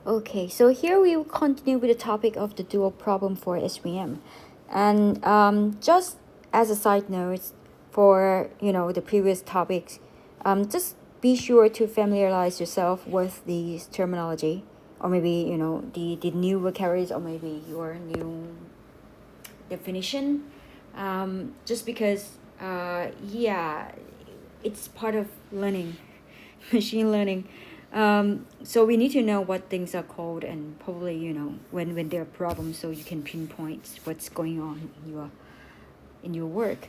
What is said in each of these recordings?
Okay, so here we will continue with the topic of the dual problem for SVM. And just as a side note for, the previous topics, just be sure to familiarize yourself with the terminology, or maybe, the new vocabularies, or maybe your new definition. Just because, yeah, it's part of learning, machine learning. So we need to know what things are called, and probably, when there are problems, so you can pinpoint what's going on in your work.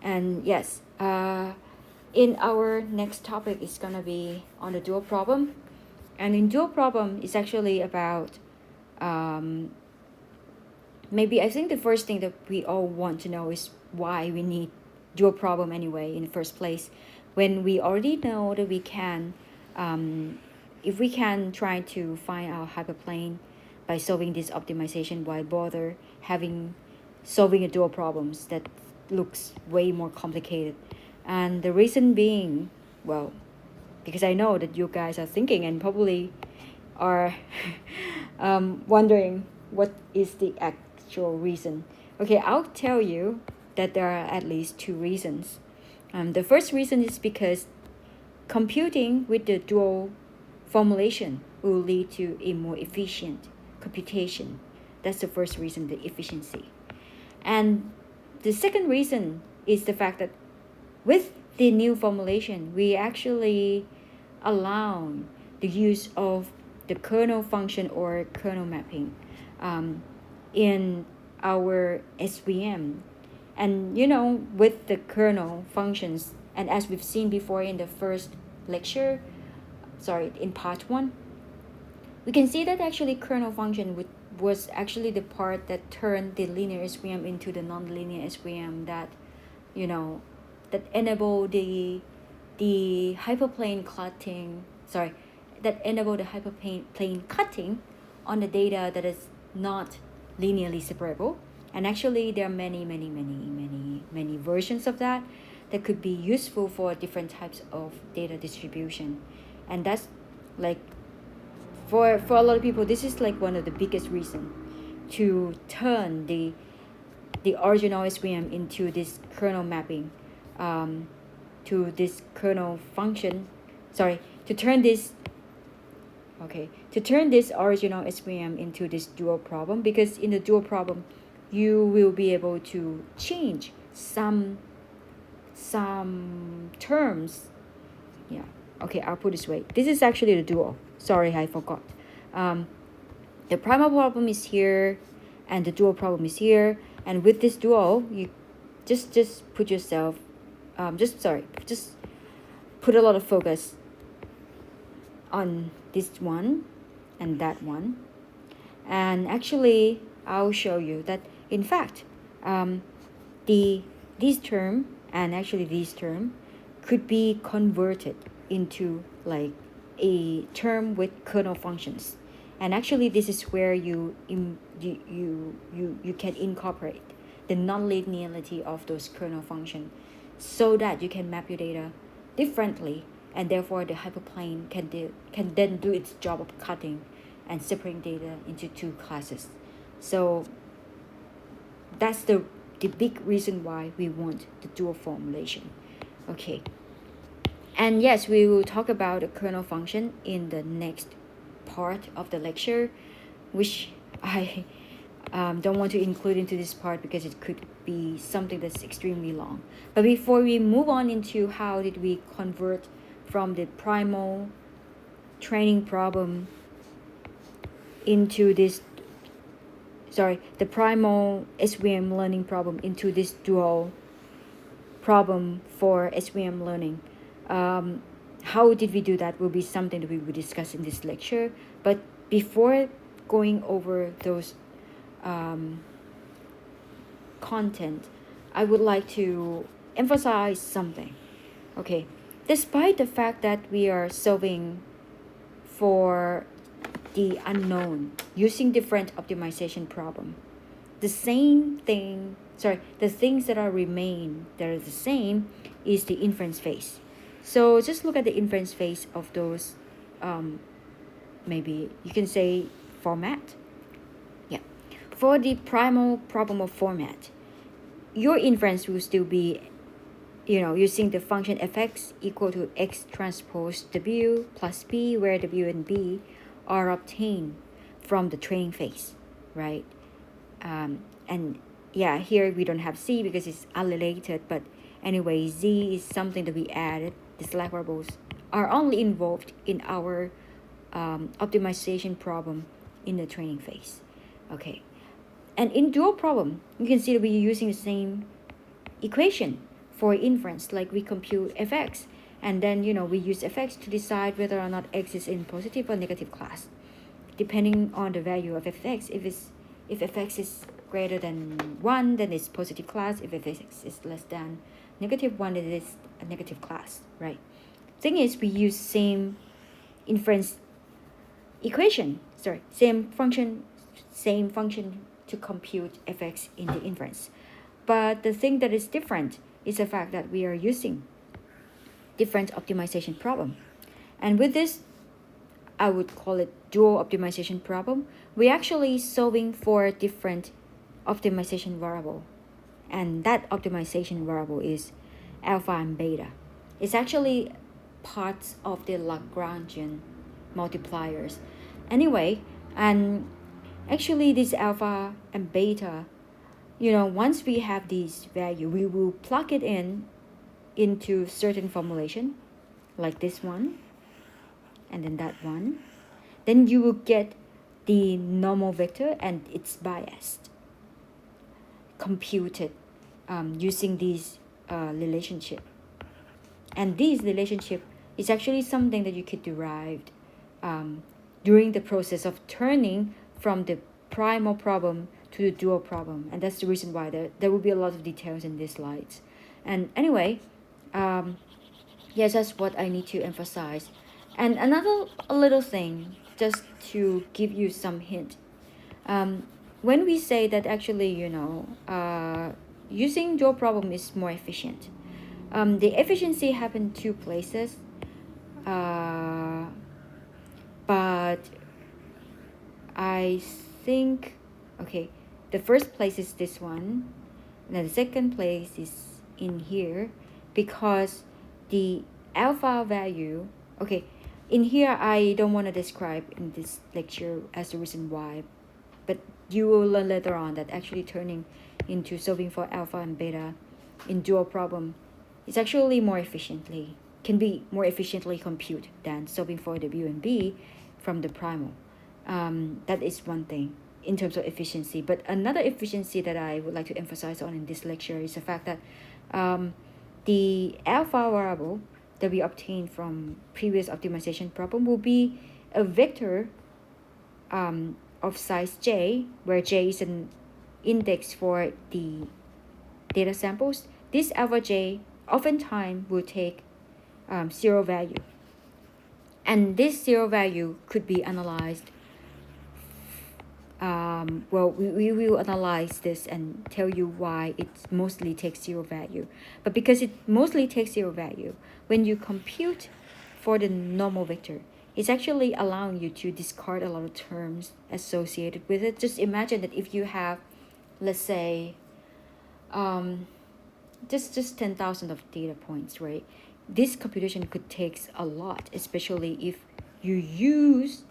And yes, in our next topic is gonna be on the dual problem. And in dual problem, it's actually about um, maybe I think the first thing that we all want to know is why we need dual problem anyway in the first place, when we already know that we can, if we can try to find our hyperplane by solving this optimization, why bother solving a dual problems that looks way more complicated? And the reason being, well, because I know that you guys are thinking and probably are wondering what is the actual reason. Okay, I'll tell you that there are at least two reasons. The first reason is because computing with the dual formulation will lead to a more efficient computation. That's the first reason, the efficiency. And the second reason is the fact that with the new formulation, we actually allow the use of the kernel function or kernel mapping in our SVM. And with the kernel functions, and as we've seen before in the first lecture, in part 1, we can see that actually kernel function was actually the part that turned the linear SVM into the nonlinear SVM, that enable the hyperplane cutting, that enable the hyperplane cutting on the data that is not linearly separable. And actually there are many versions of that could be useful for different types of data distribution. And that's like, for a lot of people, this is like one of the biggest reason to turn the original SVM into this kernel mapping, to this kernel function, to turn this original SVM into this dual problem, because in the dual problem you will be able to change some terms. Yeah, okay, I'll put this way. This is actually the dual. Sorry, I forgot. The primal problem is here and the dual problem is here, and with this dual you just put yourself just put a lot of focus on this one and that one. And actually I'll show you that in fact this term and actually this term could be converted into like a term with kernel functions. And actually this is where you can incorporate the nonlinearity of those kernel function, so that you can map your data differently, and therefore the hyperplane can then do its job of cutting and separating data into two classes. So that's the big reason why we want the dual formulation. Okay, and yes, we will talk about the kernel function in the next part of the lecture, which I don't want to include into this part because it could be something that's extremely long. But before we move on into how did we convert from the primal training problem into this, the primal SVM learning problem into this dual problem for SVM learning. How did we do that will be something that we will discuss in this lecture. But before going over those content, I would like to emphasize something. Okay, despite the fact that we are solving for the unknown using different optimization problem, the things that are the same is the inference phase. So just look at the inference phase of those maybe you can say format. Yeah. For the primal problem of format, your inference will still be, using the function fx equal to x transpose w plus b, where w and b are obtained from the training phase, right? And yeah, here we don't have c because it's unrelated, but anyway, z is something that we added. The slack variables are only involved in our optimization problem in the training phase. Okay, and in dual problem, you can see that we're using the same equation for inference, like we compute fx, and then we use fx to decide whether or not x is in positive or negative class, depending on the value of fx. If fx is greater than 1, then it's positive class. If fx is less than -1, it is a negative class, right? Thing is, we use same inference equation, same function to compute fx in the inference. But the thing that is different is the fact that we are using different optimization problem. And with this, I would call it dual optimization problem. We're actually solving for different optimization variable. And that optimization variable is alpha and beta. It's actually parts of the Lagrangian multipliers. Anyway, and actually this alpha and beta, once we have this value, we will plug it into certain formulation, like this one, and then that one. Then you will get the normal vector and its biased, computed using this relationship. And this relationship is actually something that you could derive during the process of turning from the primal problem to the dual problem. And that's the reason why there will be a lot of details in these slides. And anyway, yes, that's what I need to emphasize. And another little thing, just to give you some hint. When we say that actually, using dual problem is more efficient, the efficiency happens 2 places. But I think, okay, the first place is this one, and the second place is in here, because the alpha value, okay, in here I don't want to describe in this lecture as the reason why, but you will learn later on that actually turning into solving for alpha and beta in dual problem is actually can be more efficiently compute than solving for W and B from the primal. That is one thing in terms of efficiency. But another efficiency that I would like to emphasize on in this lecture is the fact that the alpha variable that we obtained from previous optimization problem will be a vector of size j, where j is an index for the data samples. This alpha j oftentimes will take 0 value, and this 0 value could be analyzed. We will analyze this and tell you why it mostly takes 0 value. But because it mostly takes 0 value, when you compute for the normal vector, it's actually allowing you to discard a lot of terms associated with it. Just imagine that if you have, let's say, just 10,000 of data points, right? This computation could take a lot, especially if you use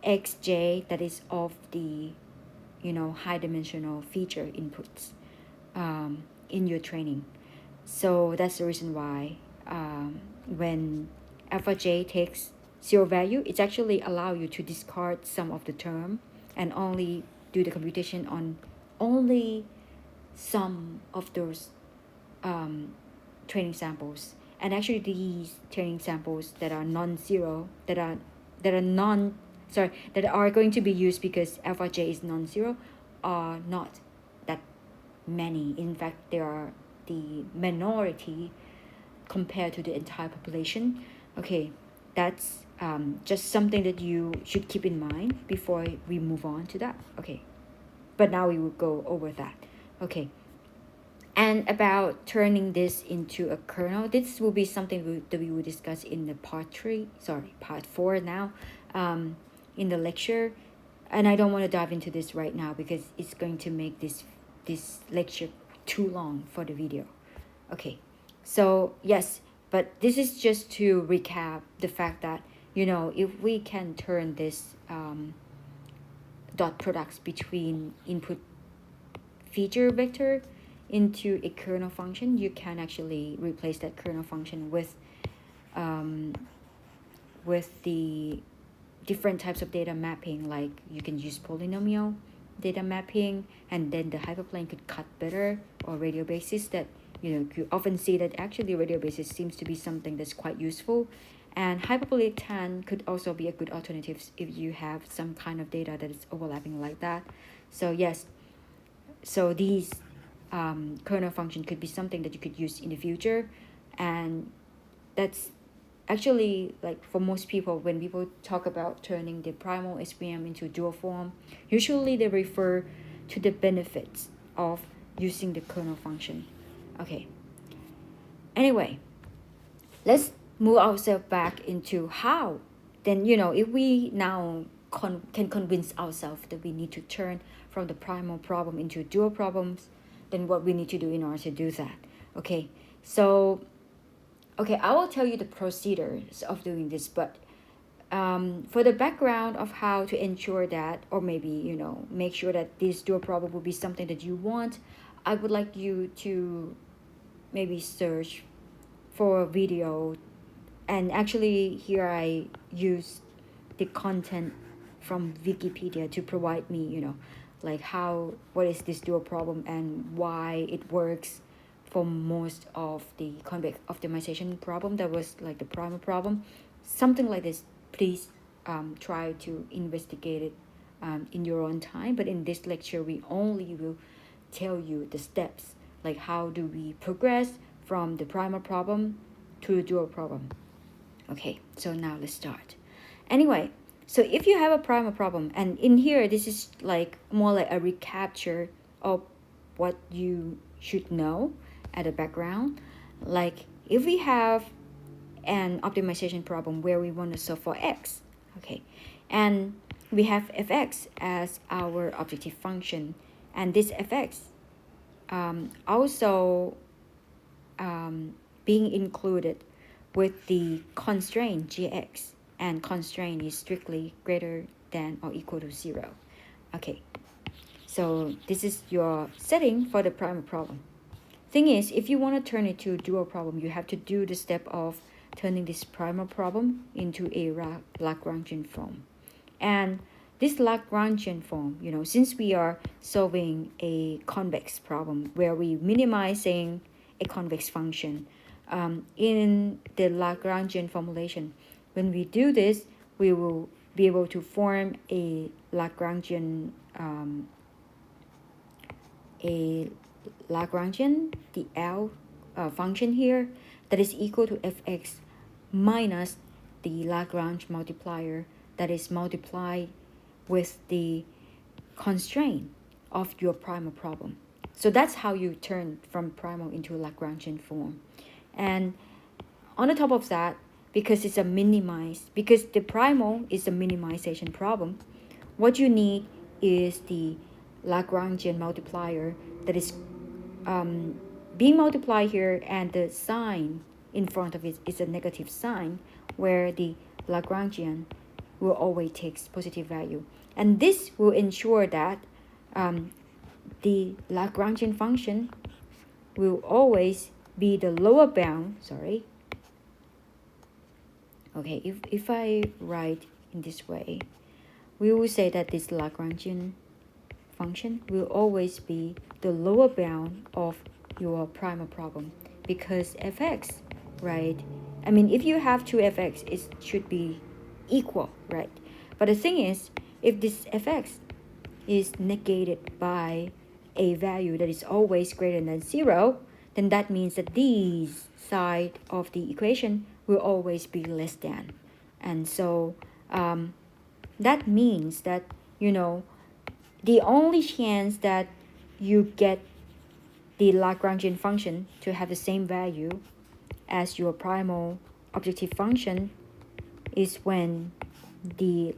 xj that is of the high dimensional feature inputs in your training. So that's the reason why when alpha j takes 0 value, it's actually allow you to discard some of the term and only do the computation on only some of those training samples. And actually these training samples that are non-zero, that are going to be used because alpha j is non-zero, are not that many. In fact, they are the minority compared to the entire population. Okay, that's just something that you should keep in mind before we move on to that. Okay, but now we will go over that. Okay, And about turning this into a kernel, this will be something that we will discuss in the part 4 now, in the lecture. And I don't want to dive into this right now because it's going to make this lecture too long for the video. Okay, so yes, but this is just to recap the fact that, if we can turn this dot products between input feature vector into a kernel function, you can actually replace that kernel function with the different types of data mapping. Like you can use polynomial data mapping, and then the hyperplane could cut better, or radial basis. That you often see that actually radial basis seems to be something that's quite useful, and hyperbolic tan could also be a good alternative if you have some kind of data that is overlapping like that. So yes, so these kernel function could be something that you could use in the future. And that's actually, like, for most people, when people talk about turning the primal SVM into dual form, usually they refer to the benefits of using the kernel function. Okay, anyway, let's move ourselves back into how then, if we now can convince ourselves that we need to turn from the primal problem into dual problems, then what we need to do in order to do that. Okay, so I will tell you the procedures of doing this, but for the background of how to ensure that, or maybe make sure that this dual problem will be something that you want, I would like you to maybe search for a video. And actually here I use the content from Wikipedia to provide me, like what is this dual problem and why it works for most of the convex optimization problem that was like the primal problem, something like this. Please try to investigate it in your own time. But in this lecture, we only will tell you the steps, like how do we progress from the primal problem to the dual problem. Okay, so now let's start. Anyway, so if you have a primal problem, and in here, this is like more like a recapture of what you should know at the background. Like if we have an optimization problem where we want to solve for x, okay, and we have fx as our objective function, and this fx also being included with the constraint gx, and constraint is strictly greater than or equal to 0. Okay, so this is your setting for the primal problem. Thing is, if you want to turn it to a dual problem, you have to do the step of turning this primal problem into a Lagrangian form. And this Lagrangian form, since we are solving a convex problem where we minimizing a convex function, in the Lagrangian formulation, when we do this, we will be able to form a Lagrangian, the L function here, that is equal to fx minus the Lagrange multiplier that is multiplied with the constraint of your primal problem. So that's how you turn from primal into a Lagrangian form. And on the top of that, because because the primal is a minimization problem, what you need is the Lagrangian multiplier that is being multiplied here, and the sign in front of it is a negative sign, where the Lagrangian will always take positive value. And this will ensure that the Lagrangian function will always be the lower bound, Okay, if I write in this way, we will say that this Lagrangian function will always be the lower bound of your primal problem, because fx, right? I mean, if you have two fx, it should be equal, right? But the thing is, if this fx is negated by a value that is always greater than 0, then that means that this side of the equation will always be less than. And so that means that, the only chance that you get the Lagrangian function to have the same value as your primal objective function is when this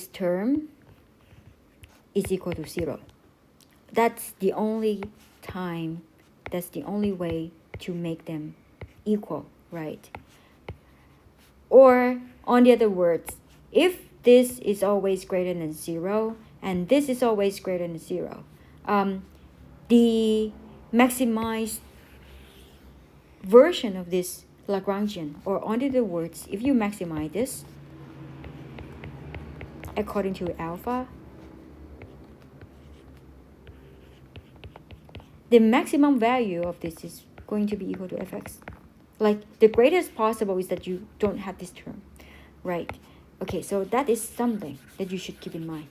term is equal to 0. That's the only time, that's the only way to make them equal, right? Or on the other words, if this is always greater than 0 and this is always greater than 0, the maximized version of this Lagrangian, or on other words, if you maximize this according to alpha, the maximum value of this is going to be equal to fx. Like the greatest possible is that you don't have this term, right? Okay, so that is something that you should keep in mind.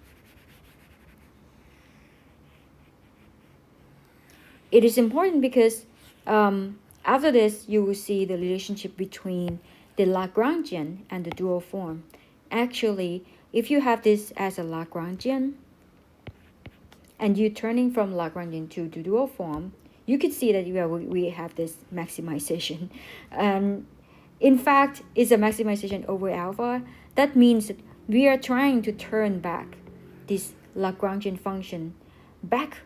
It is important because after this, you will see the relationship between the Lagrangian and the dual form. Actually, if you have this as a Lagrangian, and you're turning from Lagrangian to the dual form, you could see that we have this maximization. In fact, it's a maximization over alpha. That means that we are trying to turn back this Lagrangian function back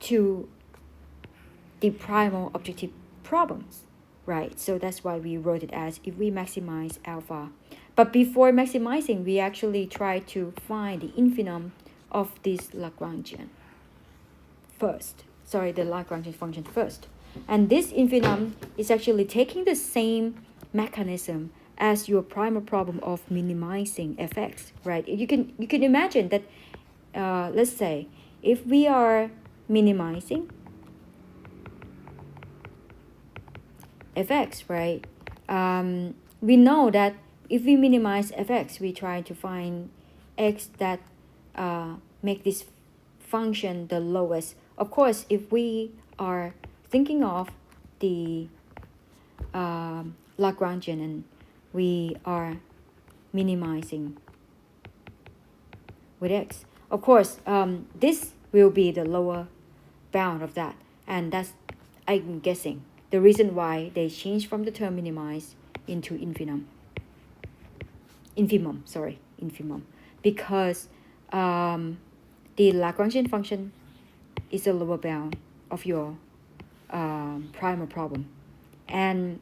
to the primal objective problems, right? So that's why we wrote it as if we maximize alpha. But before maximizing, we actually try to find the infimum of this Lagrangian first. Sorry, the Lagrangian function first. And this infimum is actually taking the same mechanism as your primal problem of minimizing fx, right? You can imagine that, let's say, if we are minimizing fx, right? We know that if we minimize fx, we try to find x that make this function the lowest. Of course, if we are thinking of the Lagrangian and we are minimizing with x, of course, this will be the lower bound of that, and that's, I'm guessing, the reason why they changed from the term minimize into infimum, because the Lagrangian function is the lower bound of your primal problem. And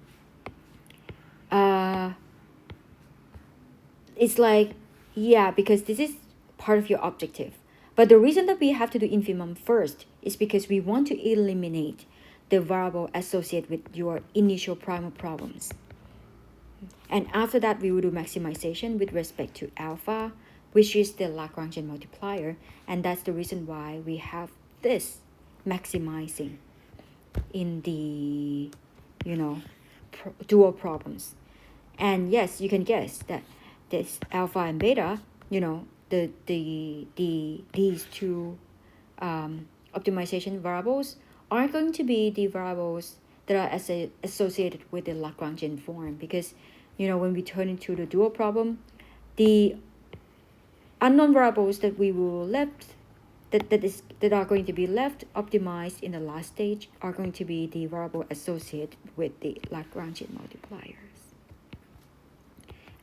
it's like, yeah, because this is part of your objective. But the reason that we have to do infimum first is because we want to eliminate the variable associated with your initial primal problems. And after that, we will do maximization with respect to alpha, which is the Lagrangian multiplier. And that's the reason why we have this maximizing in the, dual problems. And yes, you can guess that this alpha and beta, these two optimization variables are going to be the variables that are associated with the Lagrangian form, because when we turn into the dual problem, the unknown variables that we will left that are going to be left optimized in the last stage are going to be the variable associated with the Lagrangian multipliers.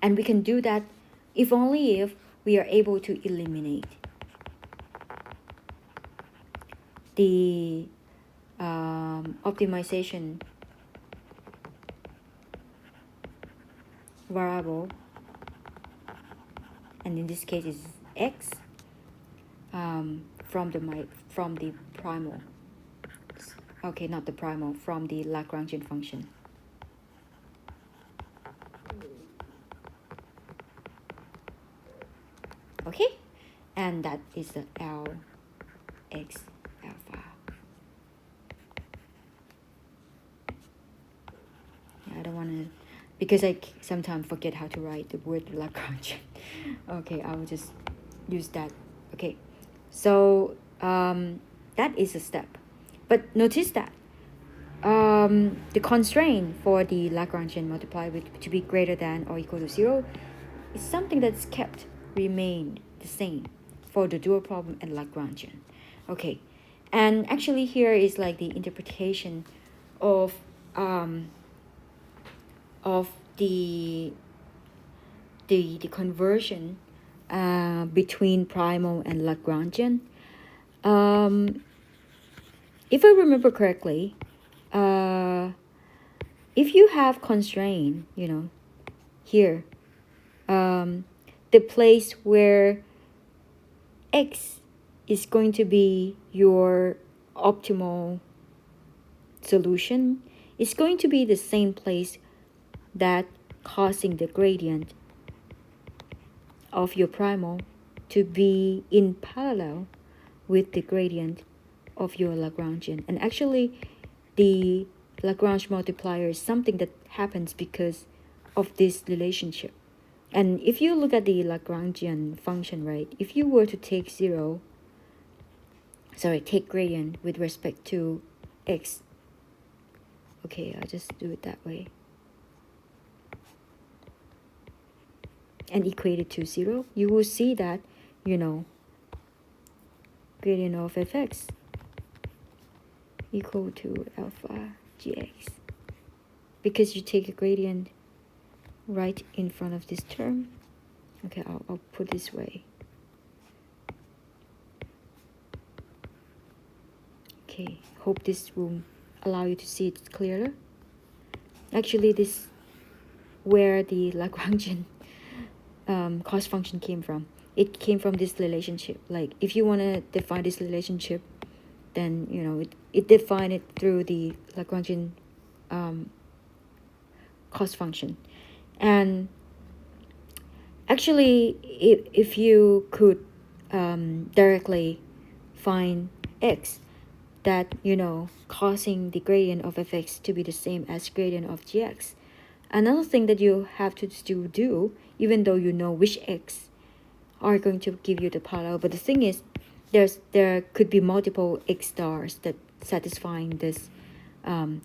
And we can do that if only if we are able to eliminate the optimization variable, and in this case is x, from the primal, okay, not the primal, from the Lagrangian function. Okay, and that is the Lx alpha. I don't want to, because I sometimes forget how to write the word Lagrangian. Okay, I will just use that. Okay, so that is a step. But notice that the constraint for the Lagrangian multiplier to be greater than or equal to 0 is something that's remained the same for the dual problem and Lagrangian. Okay, And actually here is like the interpretation of the conversion between primal and Lagrangian. If I remember correctly, if you have constraint, here, the place where x is going to be your optimal solution is going to be the same place that causing the gradient of your primal to be in parallel with the gradient of your Lagrangian. And actually, the Lagrange multiplier is something that happens because of this relationship. And if you look at the Lagrangian function, right, if you were to take take gradient with respect to x, okay, I'll just do it that way, and equate it to 0, you will see that, gradient of fx equal to alpha gx, because you take a gradient right in front of this term. Okay, I'll put this way. Okay, hope this will allow you to see it clearer. Actually, this where the Lagrangian cost function came from. It came from this relationship. Like, if you want to define this relationship, then it define it through the Lagrangian cost function. And actually, if you could directly find x, that causing the gradient of fx to be the same as gradient of gx, another thing that you have to still do, even though you know which x are going to give you the parallel, but the thing is, there could be multiple x stars that satisfying this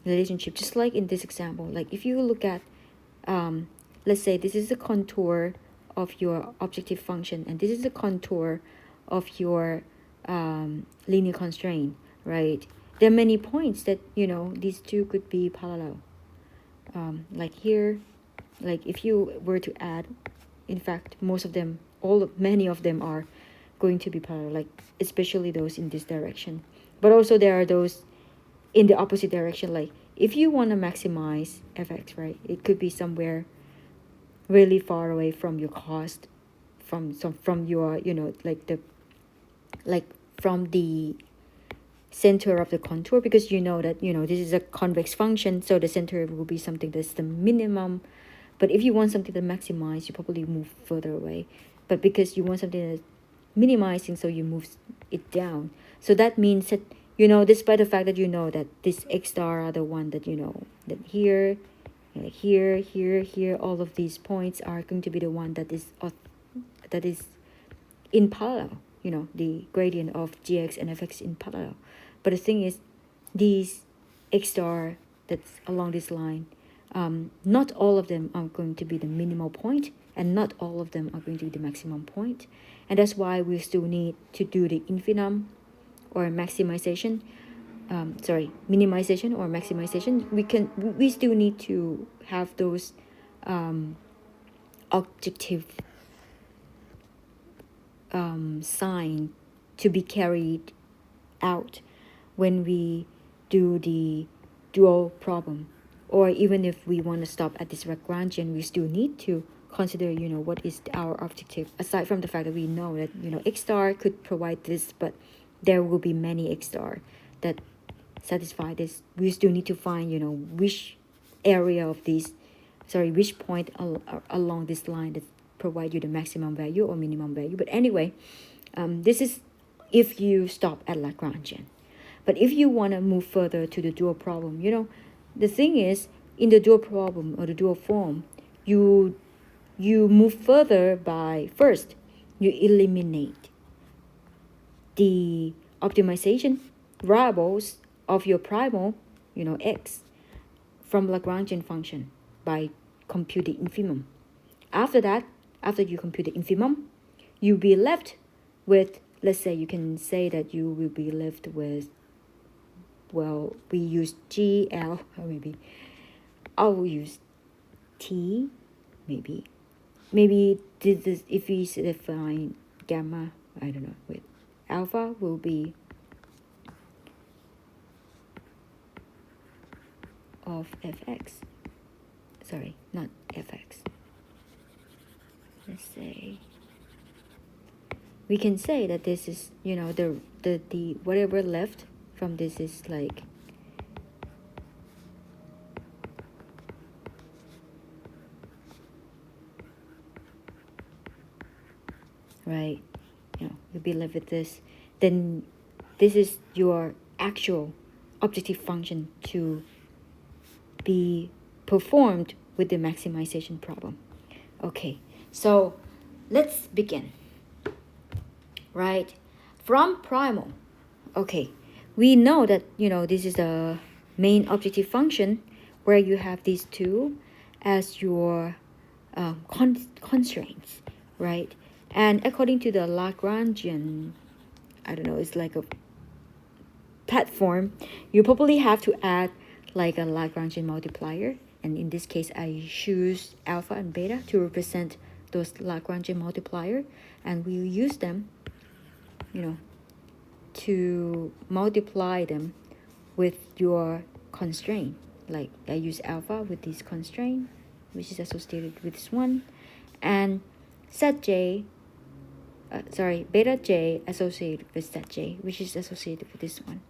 relationship. Just like in this example, like if you look at let's say this is the contour of your objective function, and this is the contour of your linear constraint, right? There are many points that these two could be parallel. Like here, like if you were to add, in fact, many of them are going to be parallel, like especially those in this direction. But also there are those in the opposite direction. Like if you want to maximize fx, right, it could be somewhere really far away from your cost, from your from the center of the contour, because that this is a convex function, so the center will be something that's the minimum. But if you want something to maximize, you probably move further away. But because you want something that's minimizing, so you move it down. So that means that despite the fact that that this x star are the one that that here, here, all of these points are going to be the one that is in parallel, the gradient of gx and fx in parallel. But the thing is, these x star that's along this line, not all of them are going to be the minimal point, and not all of them are going to be the maximum point. And that's why we still need to do the infimum or maximization, minimization or maximization. We still need to have those objective sign to be carried out when we do the dual problem. Or even if we want to stop at this Lagrangian, we still need to consider what is our objective, aside from the fact that we know that x star could provide this, but there will be many x star that satisfy this. We still need to find which area of which point along this line that provide you the maximum value or minimum value. But anyway, this is if you stop at Lagrangian. But if you want to move further to the dual problem, the thing is, in the dual problem or the dual form, you move further by, first, you eliminate the optimization variables of your primal, x, from Lagrangian function by computing infimum. After that, after you compute the infimum, you'll be left with, let's say you can say that you will be left with well, we use GL, or maybe I'll use T, maybe. Maybe this is, if we define gamma, I don't know, wait, alpha will be of fx. Sorry, not fx. Let's say, we can say that this is, you know, the whatever left from this is like right, you know, you'll be left with this. Then this is your actual objective function to be performed with the maximization problem. Okay, so let's begin. Right, from primal, okay, we know that, you know, this is the main objective function where you have these two as your constraints, right? And according to the Lagrangian, I don't know, it's like a platform, you probably have to add like a Lagrangian multiplier, and in this case I choose alpha and beta to represent those Lagrangian multiplier, and we'll use them, you know, to multiply them with your constraint. Like I use alpha with this constraint, which is associated with this one, and set j, beta j associated with set j, which is associated with this one.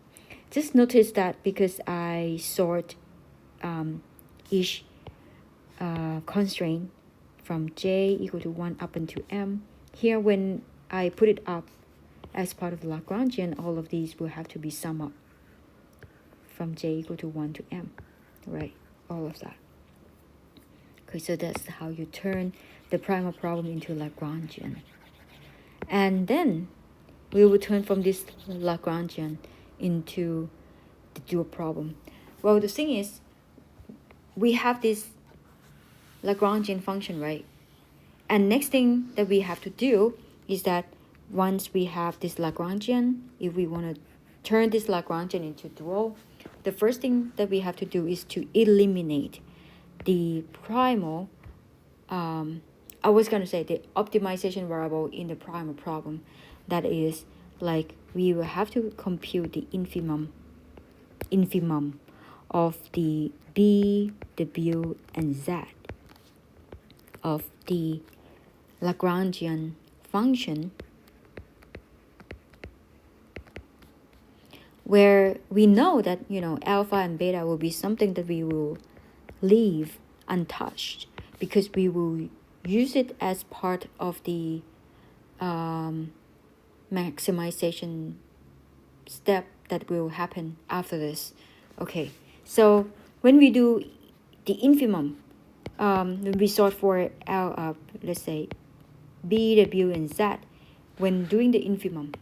Just notice that because I sort each constraint from j equal to 1 up until m, here when I put it up as part of the Lagrangian, all of these will have to be summed up from j equal to 1 to m, right? All of that. Okay, so that's how you turn the primal problem into Lagrangian. And then we will turn from this Lagrangian into the dual problem. Well, the thing is, we have this Lagrangian function, right? And next thing that we have to do is that once we have this Lagrangian, if we want to turn this Lagrangian into dual, the first thing that we have to do is to eliminate the primal, I was going to say the optimization variable in the primal problem. That is, like, we will have to compute the infimum of the B, W, and Z of the Lagrangian function, where we know that, you know, alpha and beta will be something that we will leave untouched because we will use it as part of the maximization step that will happen after this. Okay, so when we do the infimum, when we sort for our, let's say, B, W, and Z, when doing the infimum,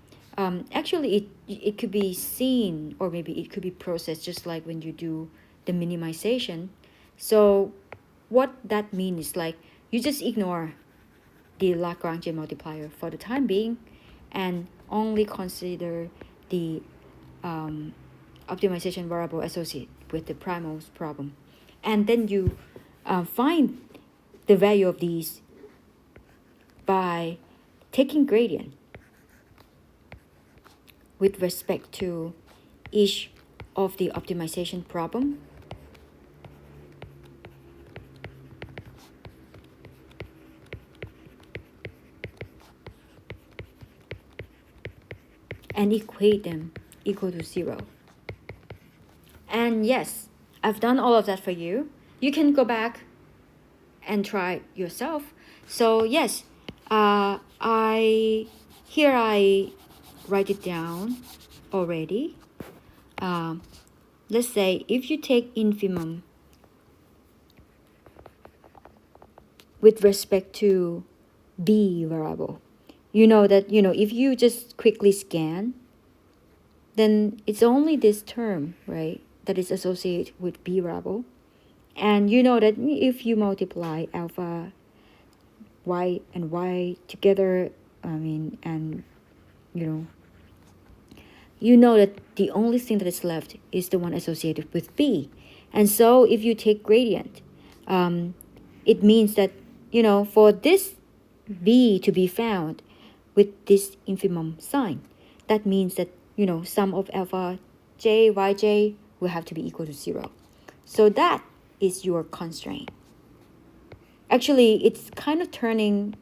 actually it could be seen, or maybe it could be processed just like when you do the minimization. So what that means is, like, you just ignore the Lagrangian multiplier for the time being and only consider the optimization variable associated with the primal problem, and then you find the value of these by taking gradient with respect to each of the optimization problem, and equate them equal to 0. And yes, I've done all of that for you. You can go back and try it yourself. So yes, I write it down already. Let's say if you take infimum with respect to B variable, you know that, you know, if you just quickly scan, then it's only this term, right, that is associated with B variable. And you know that if you multiply alpha, y, and y together, and, you know, you know that the only thing that is left is the one associated with b. And so if you take gradient, it means that, for this b to be found with this infimum sign, that means that, sum of alpha j, yj will have to be equal to 0. So that is your constraint. Actually, it's kind of turning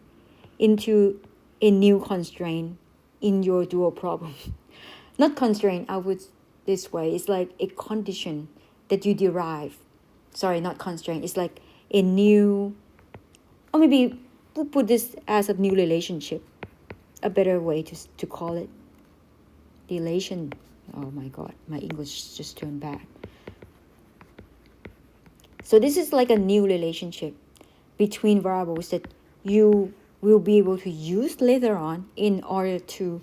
into a new constraint in your dual problem. Not constraint, I would this way. It's like a condition that you derive. Sorry, not constraint. It's like a new, or maybe we'll put this as a new relationship. A better way to call it. Relation. Oh my God, my English just turned bad. So this is like a new relationship between variables that you will be able to use later on in order to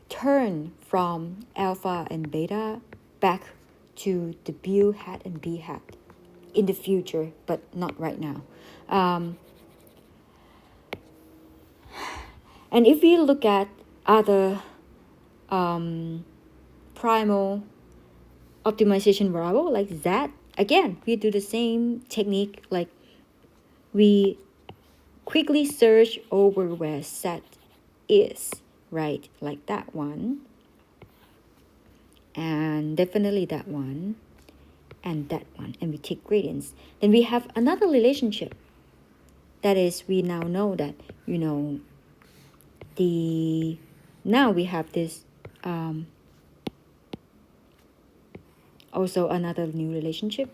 turn from alpha and beta back to W hat and B hat in the future, but not right now. And if we look at other primal optimization variable like Z, again, we do the same technique. Like we quickly search over where Z is, right? Like that one. And definitely that one. And that one. And we take gradients. Then we have another relationship. That is, we now know that, now we have this also another new relationship.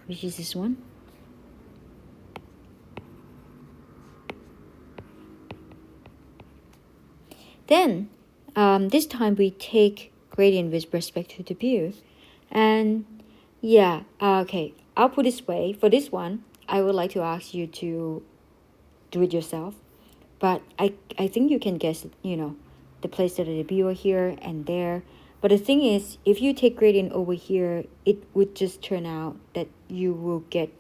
Which is this one. Then this time we take gradient with respect to the view. And yeah, okay, I'll put it this way. For this one, I would like to ask you to do it yourself. But I think you can guess, the place that the view are here and there. But the thing is, if you take gradient over here, it would just turn out that you will get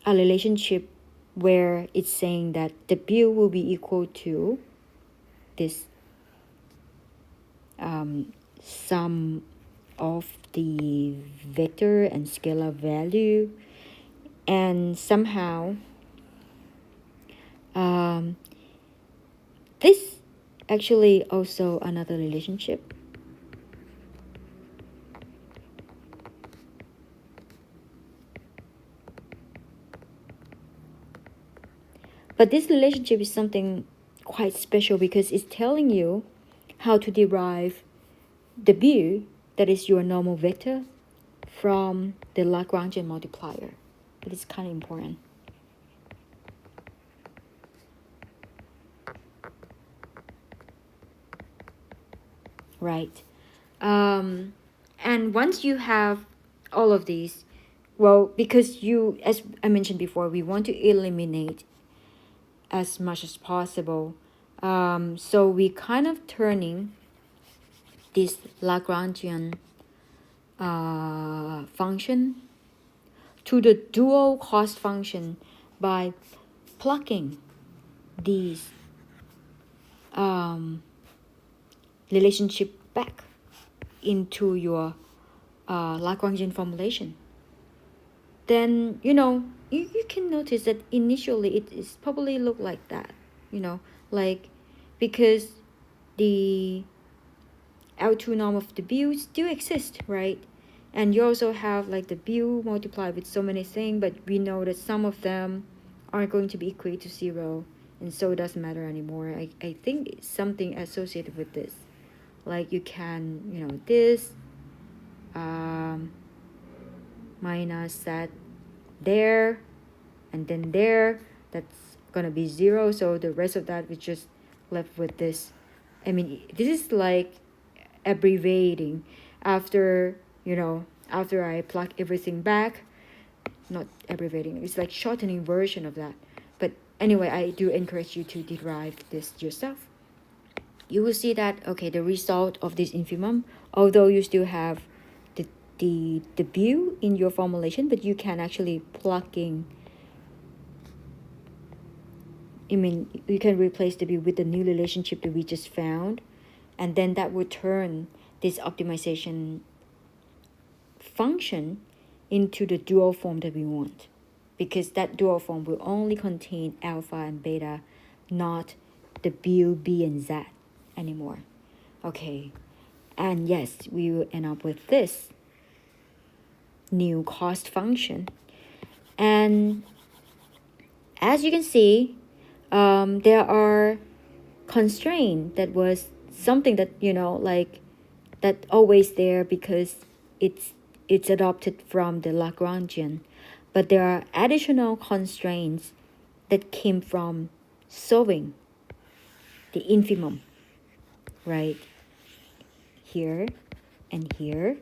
a relationship where it's saying that the view will be equal to this sum of the vector and scalar value, and somehow this actually also another relationship. But this relationship is something quite special because it's telling you how to derive the view that is your normal vector from the Lagrangian multiplier. That is kind of important. Right. And once you have all of these, well, because as I mentioned before, we want to eliminate as much as possible. So we kind of turning this Lagrangian function to the dual cost function by plugging these relationship back into your Lagrangian formulation. Then you can notice that initially it is probably look like that, like because the L2 norm of the view still exists, right? And you also have like the view multiplied with so many things, but we know that some of them aren't going to be equal to 0, and so it doesn't matter anymore. I think it's something associated with this. Like you can, this minus that there, and then there, that's gonna be 0, so the rest of that we just left with this. I mean, this is like abbreviating after I plug everything back. Not abbreviating, it's like shortening version of that. But anyway, I do encourage you to derive this yourself. You will see that, okay, the result of this infimum although you still have the W in your formulation, but you can actually plug in, you can replace the W with the new relationship that we just found, and then that would turn this optimization function into the dual form that we want, because that dual form will only contain alpha and beta, not the B, and Z anymore. Okay, and yes, we will end up with this new cost function. And as you can see, there are constraints that was something that, that always there because it's adopted from the Lagrangian, but there are additional constraints that came from solving the infimum, right? Here and here,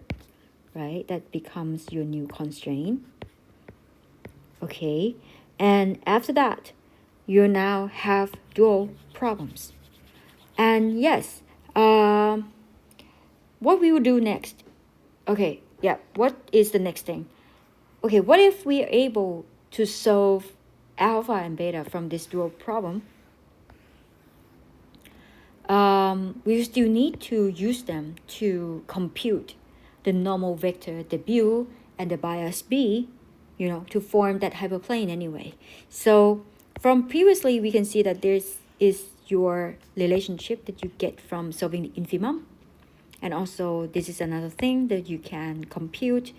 right? That becomes your new constraint. Okay, and after that, you now have dual problems. And yes, what we will do next? Okay, yeah, what is the next thing? Okay, what if we are able to solve alpha and beta from this dual problem? We still need to use them to compute the normal vector W and the bias B, to form that hyperplane anyway. So from previously, we can see that this is your relationship that you get from solving the infimum. And also, this is another thing that you can compute.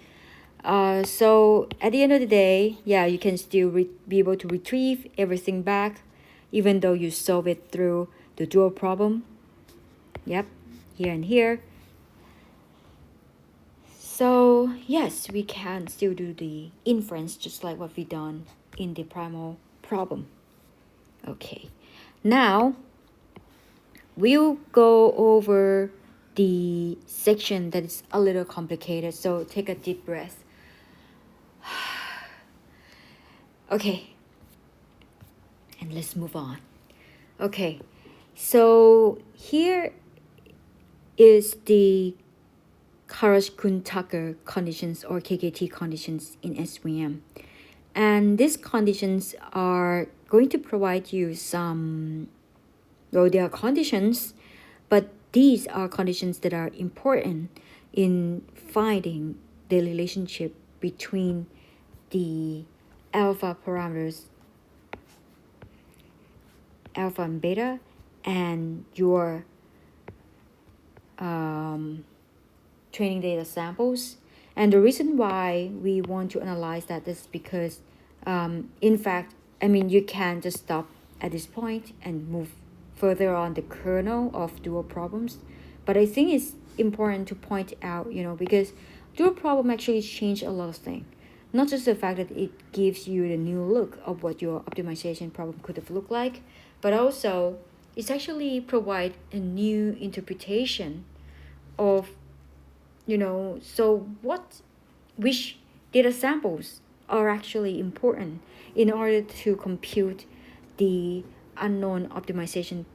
So at the end of the day, yeah, you can still be able to retrieve everything back, even though you solve it through the dual problem. Yep, here and here. So yes, we can still do the inference just like what we done in the primal problem. Okay, now we'll go over the section that is a little complicated, so take a deep breath. Okay, and let's move on. Okay, so here is the Karras-Kuhn-Tucker conditions or KKT conditions in SVM. And these conditions are going to provide you some, though they are conditions, but these are conditions that are important in finding the relationship between the alpha parameters, alpha and beta, and your training data samples. And the reason why we want to analyze that is because, in fact, you can just stop at this point and move further on the kernel of dual problems. But I think it's important to point out, because dual problem actually change a lot of things. Not just the fact that it gives you the new look of what your optimization problem could have looked like, but also it's actually provide a new interpretation of, so which data samples are actually important in order to compute the unknown optimization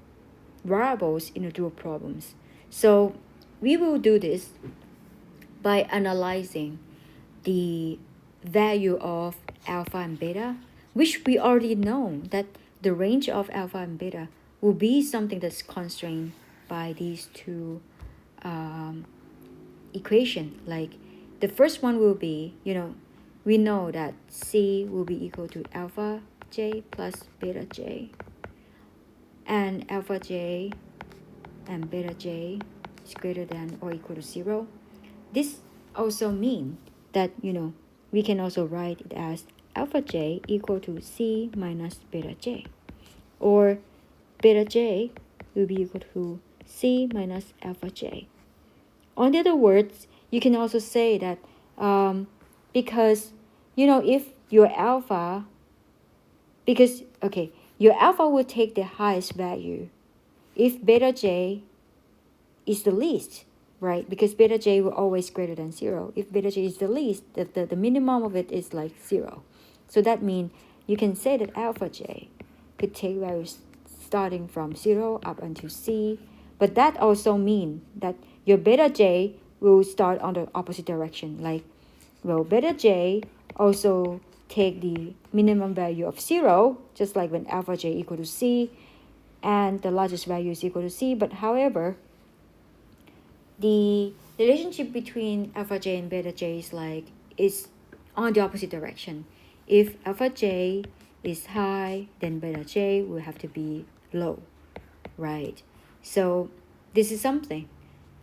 variables in the dual problems. So we will do this by analyzing the value of alpha and beta, which we already know that the range of alpha and beta will be something that's constrained by these two equation. Like the first one will be, we know that C will be equal to alpha j plus beta j, and alpha j and beta j is greater than or equal to 0. This also means that, we can also write it as alpha j equal to C minus beta j, or beta j will be equal to C minus alpha j. On the other words, you can also say that because, if your alpha, your alpha will take the highest value if beta j is the least, right? Because beta j will always greater than 0. If beta j is the least, the minimum of it is like 0. So that means you can say that alpha j could take values starting from 0 up until C, but that also means that your beta j will start on the opposite direction. Like, well, beta j also take the minimum value of 0, just like when alpha j equal to c, and the largest value is equal to c. But however, the relationship between alpha j and beta j is on the opposite direction. If alpha j is high, then beta j will have to be low, right? So this is something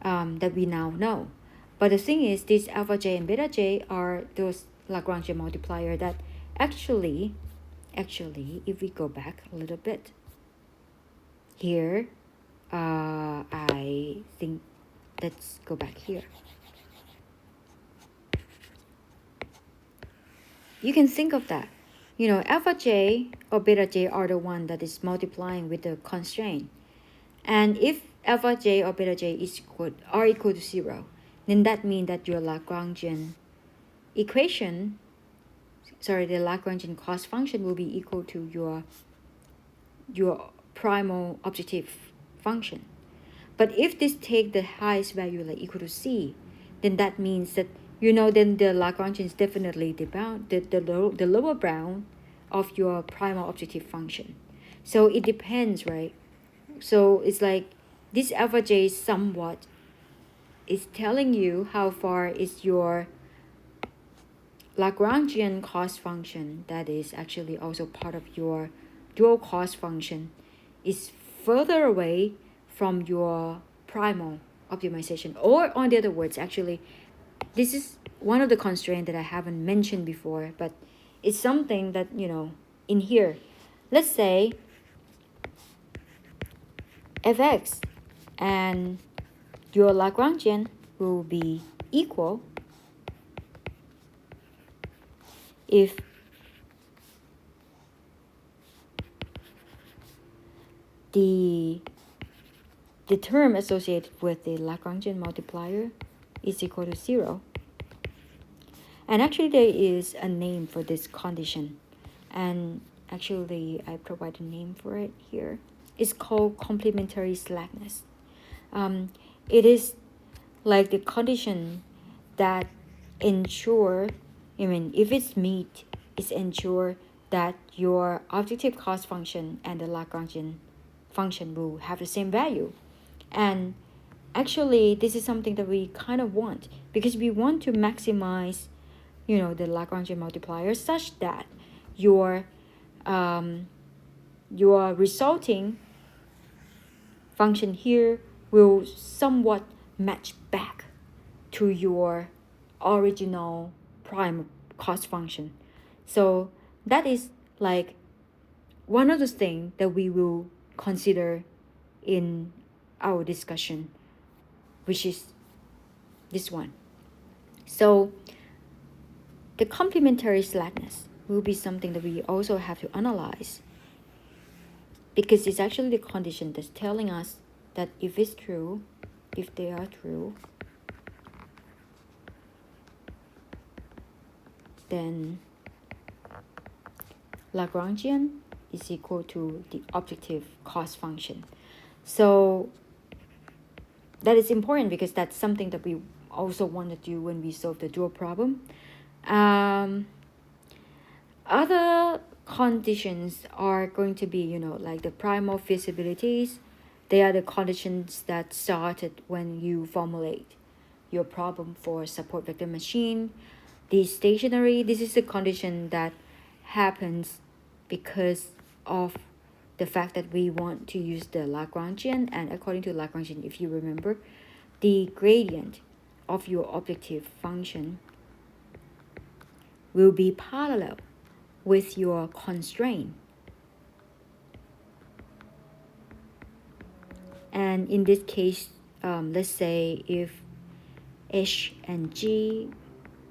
that we now know. But the thing is, this alpha j and beta j are those Lagrangian multiplier that actually, if we go back a little bit, here, I think, let's go back here. You can think of that. Alpha j or beta j are the one that is multiplying with the constraint. And if alpha j or beta j are equal to 0, then that means that your Lagrangian equation, the Lagrangian cost function will be equal to your primal objective function. But if this take the highest value like equal to c, then that means that then the Lagrangian is definitely the lower bound of your primal objective function. So it depends, right? So it's like this alpha j somewhat is telling you how far is your Lagrangian cost function, that is actually also part of your dual cost function, is further away from your primal optimization. Or on the other words, actually, this is one of the constraints that I haven't mentioned before, but it's something that, in here, let's say fx and your Lagrangian will be equal if the term associated with the Lagrangian multiplier is equal to 0. And actually there is a name for this condition, and actually I provide a name for it here. It's called complementary slackness. It is like the condition that ensure, if it's meet, it's ensure that your objective cost function and the Lagrangian function will have the same value. And actually this is something that we kind of want, because we want to maximize the Lagrangian multiplier such that your resulting function here will somewhat match back to your original prime cost function. So that is like one of the things that we will consider in our discussion, which is this one. So the complementary slackness will be something that we also have to analyze, because it's actually the condition that's telling us that if they are true, then Lagrangian is equal to the objective cost function. So that is important, because that's something that we also want to do when we solve the dual problem. Other conditions are going to be, like the primal feasibilities. They are the conditions that started when you formulate your problem for support vector machine. The stationary, this is a condition that happens because of the fact that we want to use the Lagrangian, and according to Lagrangian, if you remember, the gradient of your objective function will be parallel with your constraint. And in this case, let's say if h and g,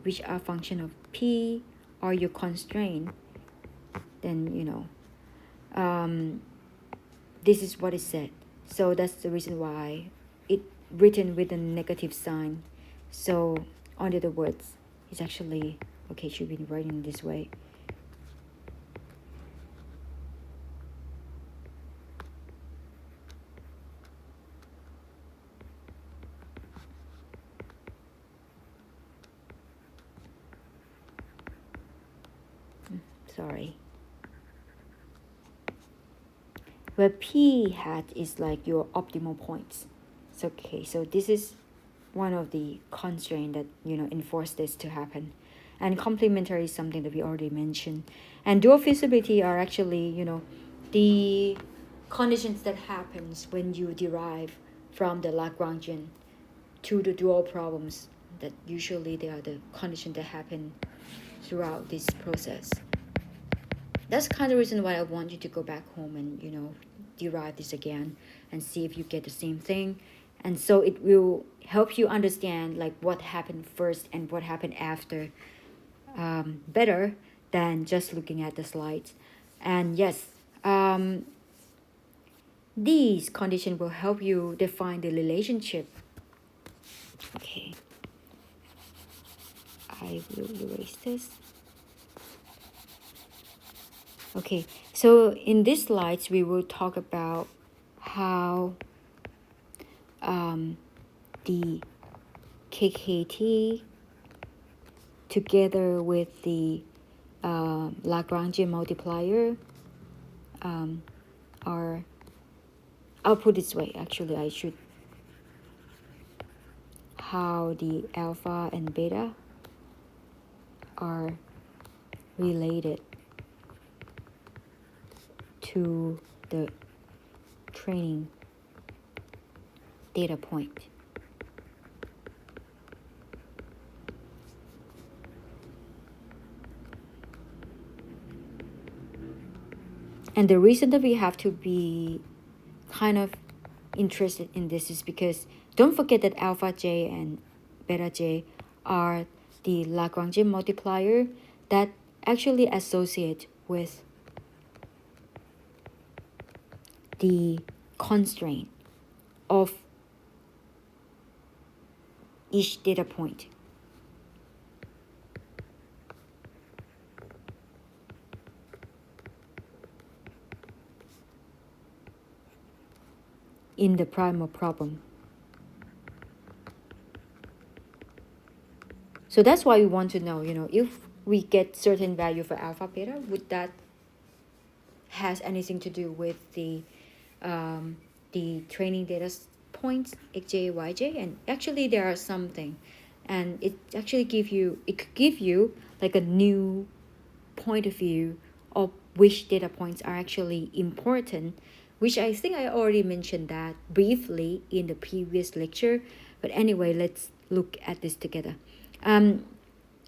which are function of p, are your constraint, then this is what is said. So that's the reason why it written with a negative sign. So on the other words, it's actually okay, should be writing this way. where P hat is like your optimal points. So, okay, so this is one of the constraints that, enforce this to happen. And complementary is something that we already mentioned. And dual feasibility are actually, the conditions that happens when you derive from the Lagrangian to the dual problems, that usually they are the conditions that happen throughout this process. That's kind of the reason why I want you to go back home and, derive this again and see if you get the same thing. And so it will help you understand like what happened first and what happened after better than just looking at the slides. And yes, these conditions will help you define the relationship. Okay, I will erase this. Okay, so in these slides, we will talk about how the KKT together with the Lagrangian multiplier are, I'll put it this way, actually I should, how the alpha and beta are related to the training data point. And the reason that we have to be kind of interested in this is because don't forget that alpha j and beta j are the Lagrangian multiplier that actually associate with the constraint of each data point. In the primal problem. So that's why we want to know, if we get certain value for alpha beta, would that has anything to do with the training data points xj, yj, and actually there are something, and it actually could give you like a new point of view of which data points are actually important, which I think I already mentioned that briefly in the previous lecture. But anyway, let's look at this together.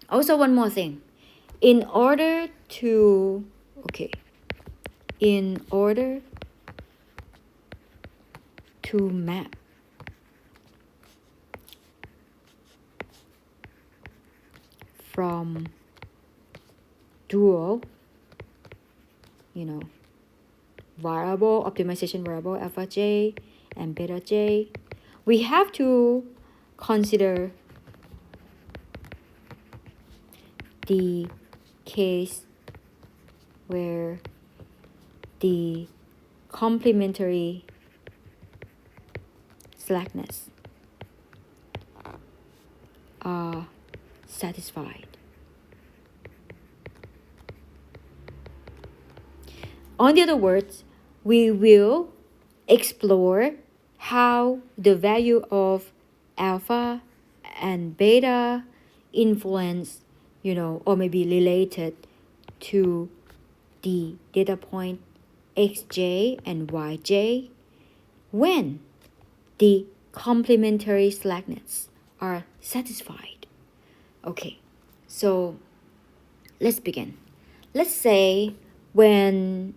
Also, one more thing. In order to map from dual, variable, optimization variable alpha j and beta j, we have to consider the case where the complementary slackness are satisfied. On the other words, we will explore how the value of alpha and beta influence, or maybe related to the data point xj and yj when the complementary slackness are satisfied. Okay, so let's begin. Let's say when,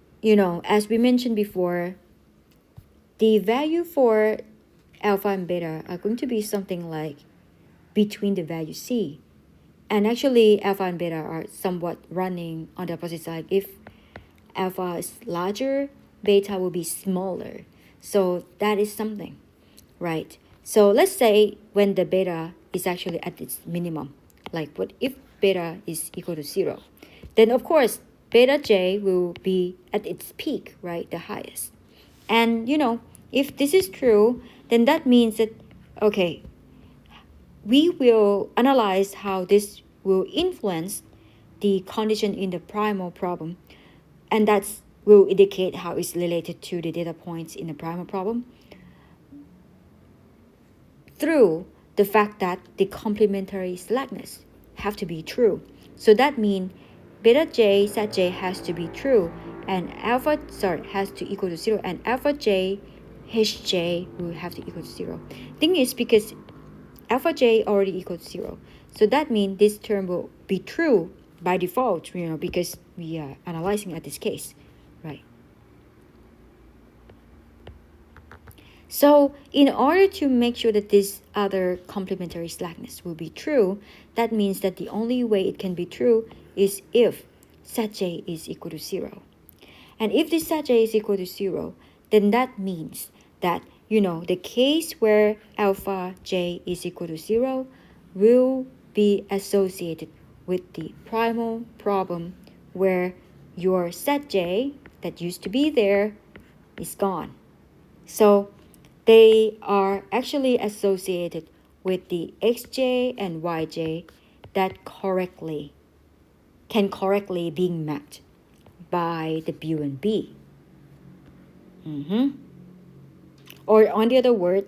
as we mentioned before, the value for alpha and beta are going to be something like between the value c. And actually, alpha and beta are somewhat running on the opposite side. If alpha is larger, beta will be smaller. So that is something, right? So let's say when the beta is actually at its minimum, like what if beta is equal to 0? Then of course, beta j will be at its peak, right? The highest. And, if this is true, then that means that, we will analyze how this will influence the condition in the primal problem, and that will indicate how it's related to the data points in the primal problem through the fact that the complementary slackness have to be true. So that means beta j set j has to be true, and has to equal to 0, and alpha j hj will have to equal to 0. Thing is, because alpha j already equals 0, so that means this term will be true by default, because we are analyzing at this case, right? So in order to make sure that this other complementary slackness will be true, that means that the only way it can be true is if set j is equal to 0. And if this set j is equal to 0, then that means that, the case where alpha j is equal to 0 will be associated with the primal problem where your set j that used to be there is gone. So they are actually associated with the xj and yj that can correctly be mapped by the bu and b. Or on the other word,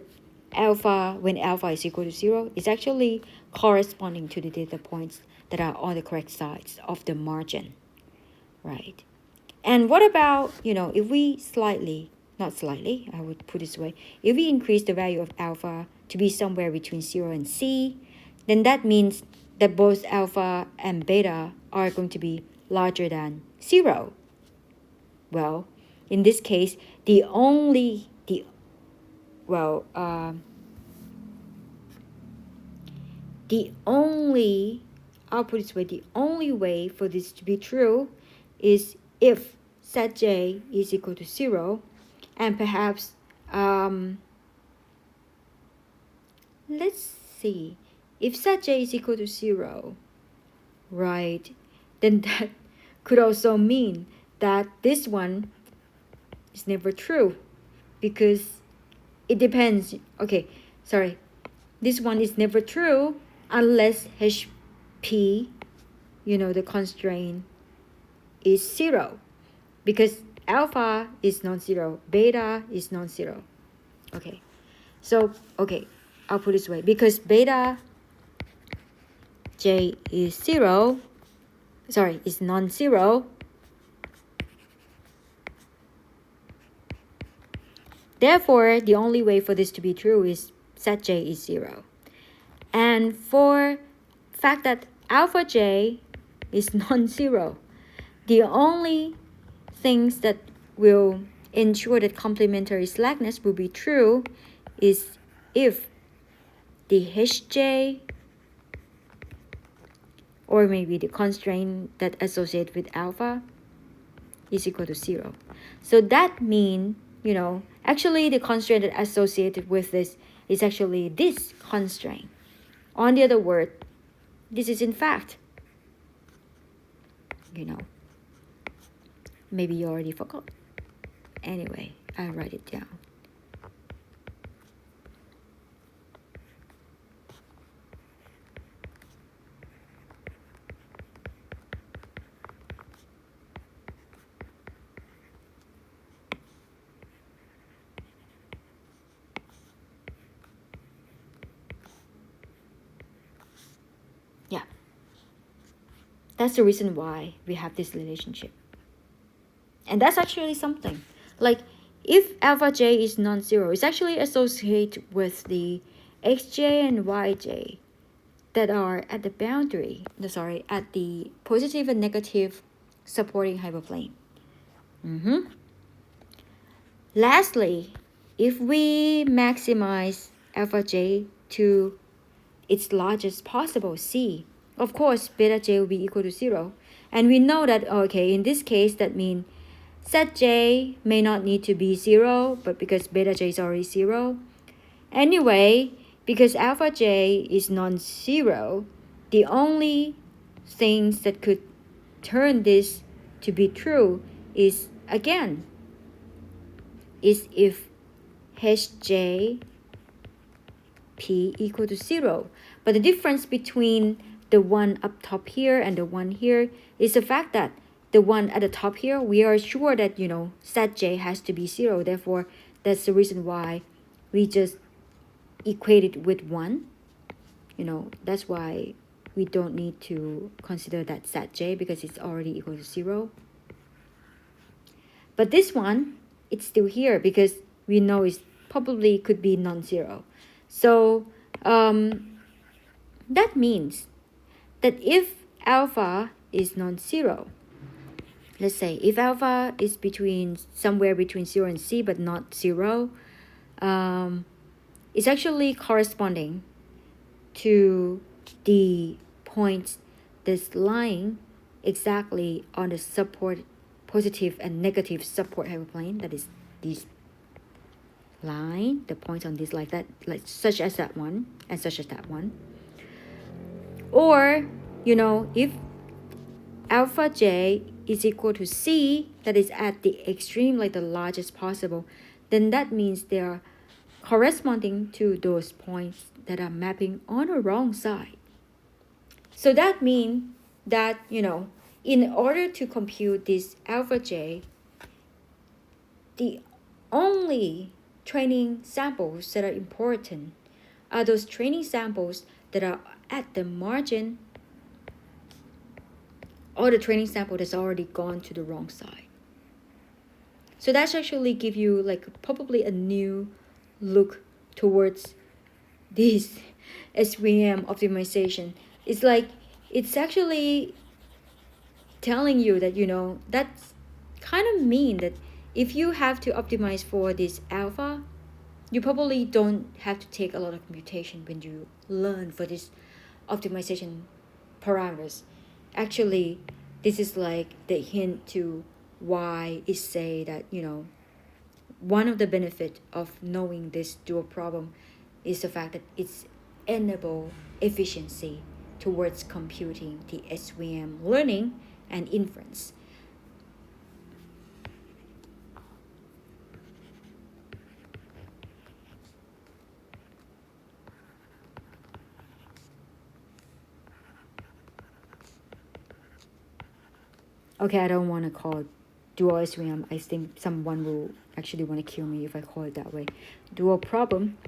when alpha is equal to 0, is actually corresponding to the data points that are on the correct sides of the margin, right? And what about, if we I would put it this way, if we increase the value of alpha to be somewhere between 0 and c, then that means that both alpha and beta are going to be larger than 0. Well, in this case, the only way for this to be true is if set j is equal to 0, and perhaps let's see, if set j is equal to 0, right, then that could also mean that this one is never true, because it depends. This one is never true unless hp, the constraint is 0, because alpha is non-zero, beta is non-zero. I'll put it this way, because beta j is non-zero, therefore the only way for this to be true is set j is 0. And for fact that alpha j is non-zero, the only things that will ensure that complementary slackness will be true is if the hj, or maybe the constraint that associated with alpha, is equal to 0. So that means, actually the constraint that associated with this is actually this constraint. On the other word, this is in fact, maybe you already forgot. Anyway, I write it down. Yeah. That's the reason why we have this relationship. And that's actually something. Like, if alpha j is non-zero, it's actually associated with the xj and yj that are at the boundary, at the positive and negative supporting hyperplane. Lastly, if we maximize alpha j to its largest possible c, of course, beta j will be equal to 0. And we know that, in this case, that means set j may not need to be 0, but because beta j is already 0. Anyway, because alpha j is non-zero, the only things that could turn this to be true is if hj p equal to 0. But the difference between the one up top here and the one here is the fact that the one at the top here, we are sure that, set j has to be 0. Therefore, that's the reason why we just equate it with 1. That's why we don't need to consider that set j because it's already equal to 0. But this one, it's still here because we know it probably could be non-zero. So that means that if alpha is non-zero, let's say if alpha is somewhere between 0 and c but not 0, it's actually corresponding to the points that's lying exactly on the support, positive and negative support hyperplane. That is this line, the points on this like that, like such as that one and such as that one. Or, if alpha j is equal to c, that is at the extreme, like the largest possible, then that means they are corresponding to those points that are mapping on the wrong side. So that means that, in order to compute this alpha j, the only training samples that are important are those training samples that are at the margin or the training sample that's already gone to the wrong side. So that's actually give you like probably a new look towards this SVM optimization. It's like, it's actually telling you that, that's kind of mean that if you have to optimize for this alpha, you probably don't have to take a lot of computation when you learn for this optimization parameters. Actually, this is like the hint to why it say that, one of the benefit of knowing this dual problem is the fact that it's enable efficiency towards computing the SVM learning and inference. Okay, I don't want to call it dual SVM. I think someone will actually want to kill me if I call it that way. Dual problem.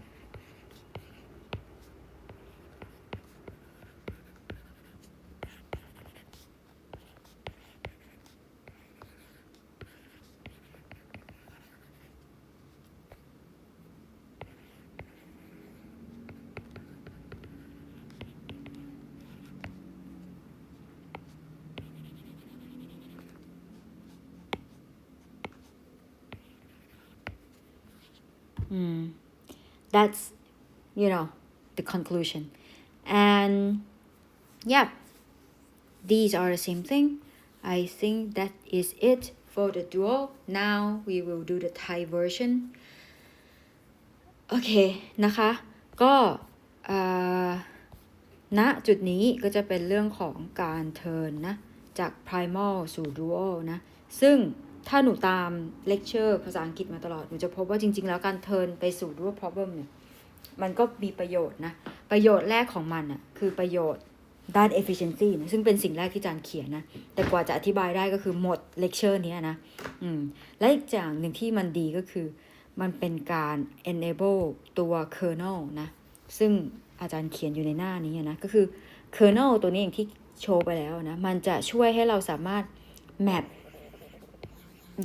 That's, the conclusion. And yeah, these are the same thing. I think that is it for the dual. Now we will do the Thai version. โอเคนะคะ ก็ณจุดนี้ก็จะเป็นเรื่องของการเทิร์นนะจาก primal สู่ dual นะซึ่งถ้าหนูตามเลคเชอร์ภาษาอังกฤษมาตลอดหนูจะพบว่าจริงๆแล้วการเทิร์นไปสู่ dual problem เนี่ยมันก็มีประโยชน์นะประโยชน์แรกของมันอ่ะคือประโยชน์ด้าน efficiency นะซึ่งเป็นสิ่งแรกที่อาจารย์เขียนนะแต่กว่าจะอธิบายได้ก็คือหมดเลคเชอร์นี้นะและอีกอย่างหนึ่งที่มันดีก็คือมันเป็นการ enable ตัว kernel นะซึ่งอาจารย์เขียนอยู่ในหน้านี้นะก็คือ kernel ตัวนี้อย่างที่โชว์ไปแล้วนะมันจะช่วยให้เราสามารถ map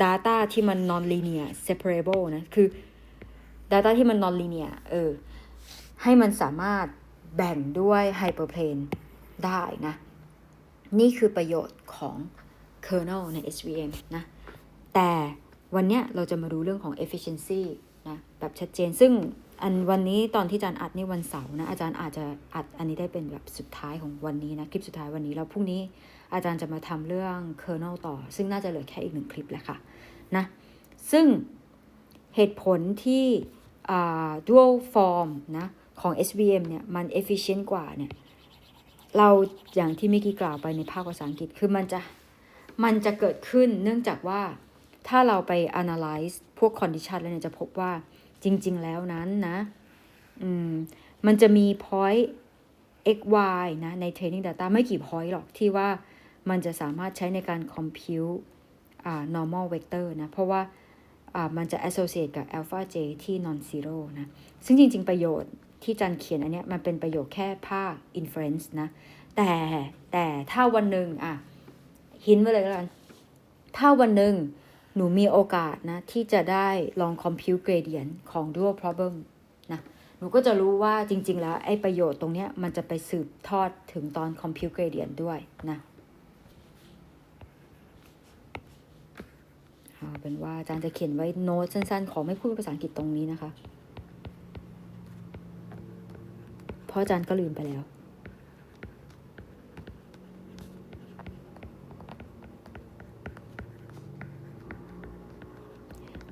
data ที่มัน non-linear separable นะคือ data ที่มัน non-linear ให้มันสามารถแบ่งด้วย hyperplane ได้นะนี่คือประโยชน์ของ kernel ใน SVM นะแต่วันเนี้ยเราจะมาดูเรื่องของ efficiency นะแบบชัดเจนซึ่งวันนี้ตอนที่อาจารย์อัดนี่วันเสาร์นะอาจารย์อาจจะอัดอันนี้ได้เป็นแบบสุดท้ายของวันนี้นะคลิปสุดท้ายวันนี้แล้วพรุ่งนี้อาจารย์จะมาทำเรื่อง kernel ต่อซึ่งน่าจะเหลือแค่อีก1คลิปแหละค่ะนะซึ่งเหตุผลที่dual form นะของ SVM เนี่ยมัน efficient กว่าเนี่ยเราอย่างที่เมื่อกี้กล่าวไปในภาคภาษาอังกฤษคือมันจะเกิดขึ้นเนื่องจากว่าถ้าเราไป analyze พวก condition แล้วเนี่ยจะพบว่าจริงๆแล้วนั้นนะมันจะมี point x y นะใน training data ไม่กี่ point หรอกที่ว่ามันจะสามารถใช้ในการ compute normal vector นะเพราะว่ามันจะ associate กับ alpha j ที่ non zero นะซึ่งจริงๆประโยชน์ที่จันเขียนอันเนี้ยมันเป็นประโยชน์แค่ภาค inference นะแต่ถ้าวันหนึ่งหินไว้เลยแล้วกันถ้าวันหนึ่งหนูมีโอกาสนะที่จะได้ลอง compute gradient ของ dual problem นะหนูก็จะรู้ว่าจริงๆแล้วไอ้ประโยชน์ตรงเนี้ยมันจะไปสืบทอดถึงตอน compute gradient ด้วยนะเอาเป็นว่าอาจารย์จะเขียนไว้โน้ตสั้นๆขอไม่พูดภาษาอังกฤษตรงนี้นะคะเพราะอาจารย์ก็ลืมไปแล้ว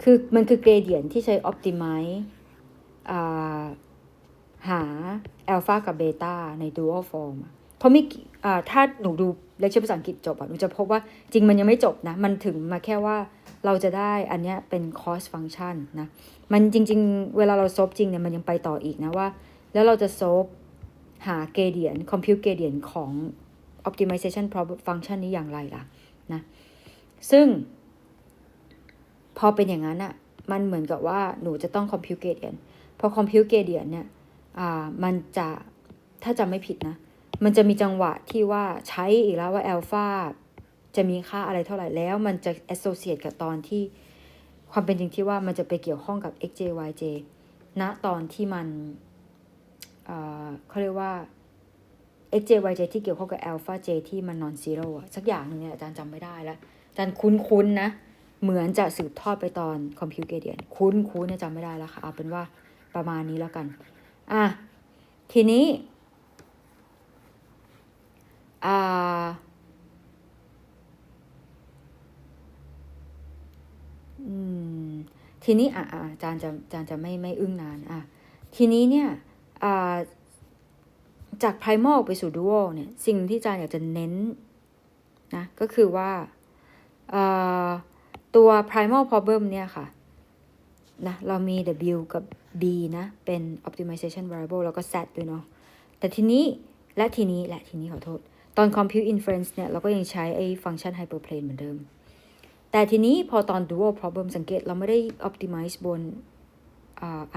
คือมันคือ gradient ที่ใช้ optimize หา alpha กับ beta ใน dual form เพราะถ้าหนูดูเลคเชอร์ภาษาอังกฤษจบหนูจะพบว่าจริงมันยังไม่จบนะมันถึงมาแค่ว่าเราจะได้อันเนี้ยเป็น cost function นะมันจริงๆเวลาเรา solve จริงเนี่ยมันยังไปต่ออีกนะว่าแล้วเราจะ solve หา gradient compute gradient ของ optimization function นี้อย่างไรล่ะนะซึ่งพอเป็นอย่างนั้นมันเหมือนกับว่าหนูจะต้อง compute gradient พอ compute gradient เนี่ยมันจะถ้าจำไม่ผิดนะมันจะมีจังหวะที่ว่าใช้อีกแล้วว่า alpha จะมีค่าอะไรเท่าไหร่แล้วมันจะ associate กับตอนที่ความเป็นจริงที่ว่ามันจะไปเกี่ยวข้องกับ xj yj ณตอนที่มันเขาเรียกว่า xj yj ที่เกี่ยวข้องกับ alpha j ที่มัน non zero สักอย่างหนึ่งเนี่ยอาจารย์จำไม่ได้แล้วอาจารย์คุ้นๆนะเหมือนจะสืบทอดไปตอน compute gradient คุ้นเนี่ยจำไม่ได้แล้วค่ะเอาเป็นว่าประมาณนี้แล้วกันทีนี้ทีนี้อาจารย์จะไม่อึ้งนานทีนี้เนี่ยจาก primal ไปสู่ dual เนี่ยสิ่งที่อาจารย์อยากจะเน้นนะก็คือว่าตัว primal problem เนี่ยค่ะนะเรามี w กับ b นะเป็น optimization variable แล้วก็ z ด้วยเนาะแต่ทีนี้ขอโทษตอน compute inference เนี่ยเราก็ยังใช้ไอ้ function hyperplane เหมือนเดิมแต่ทีนี้พอตอน dual problem สังเกตเราไม่ได้ optimize บน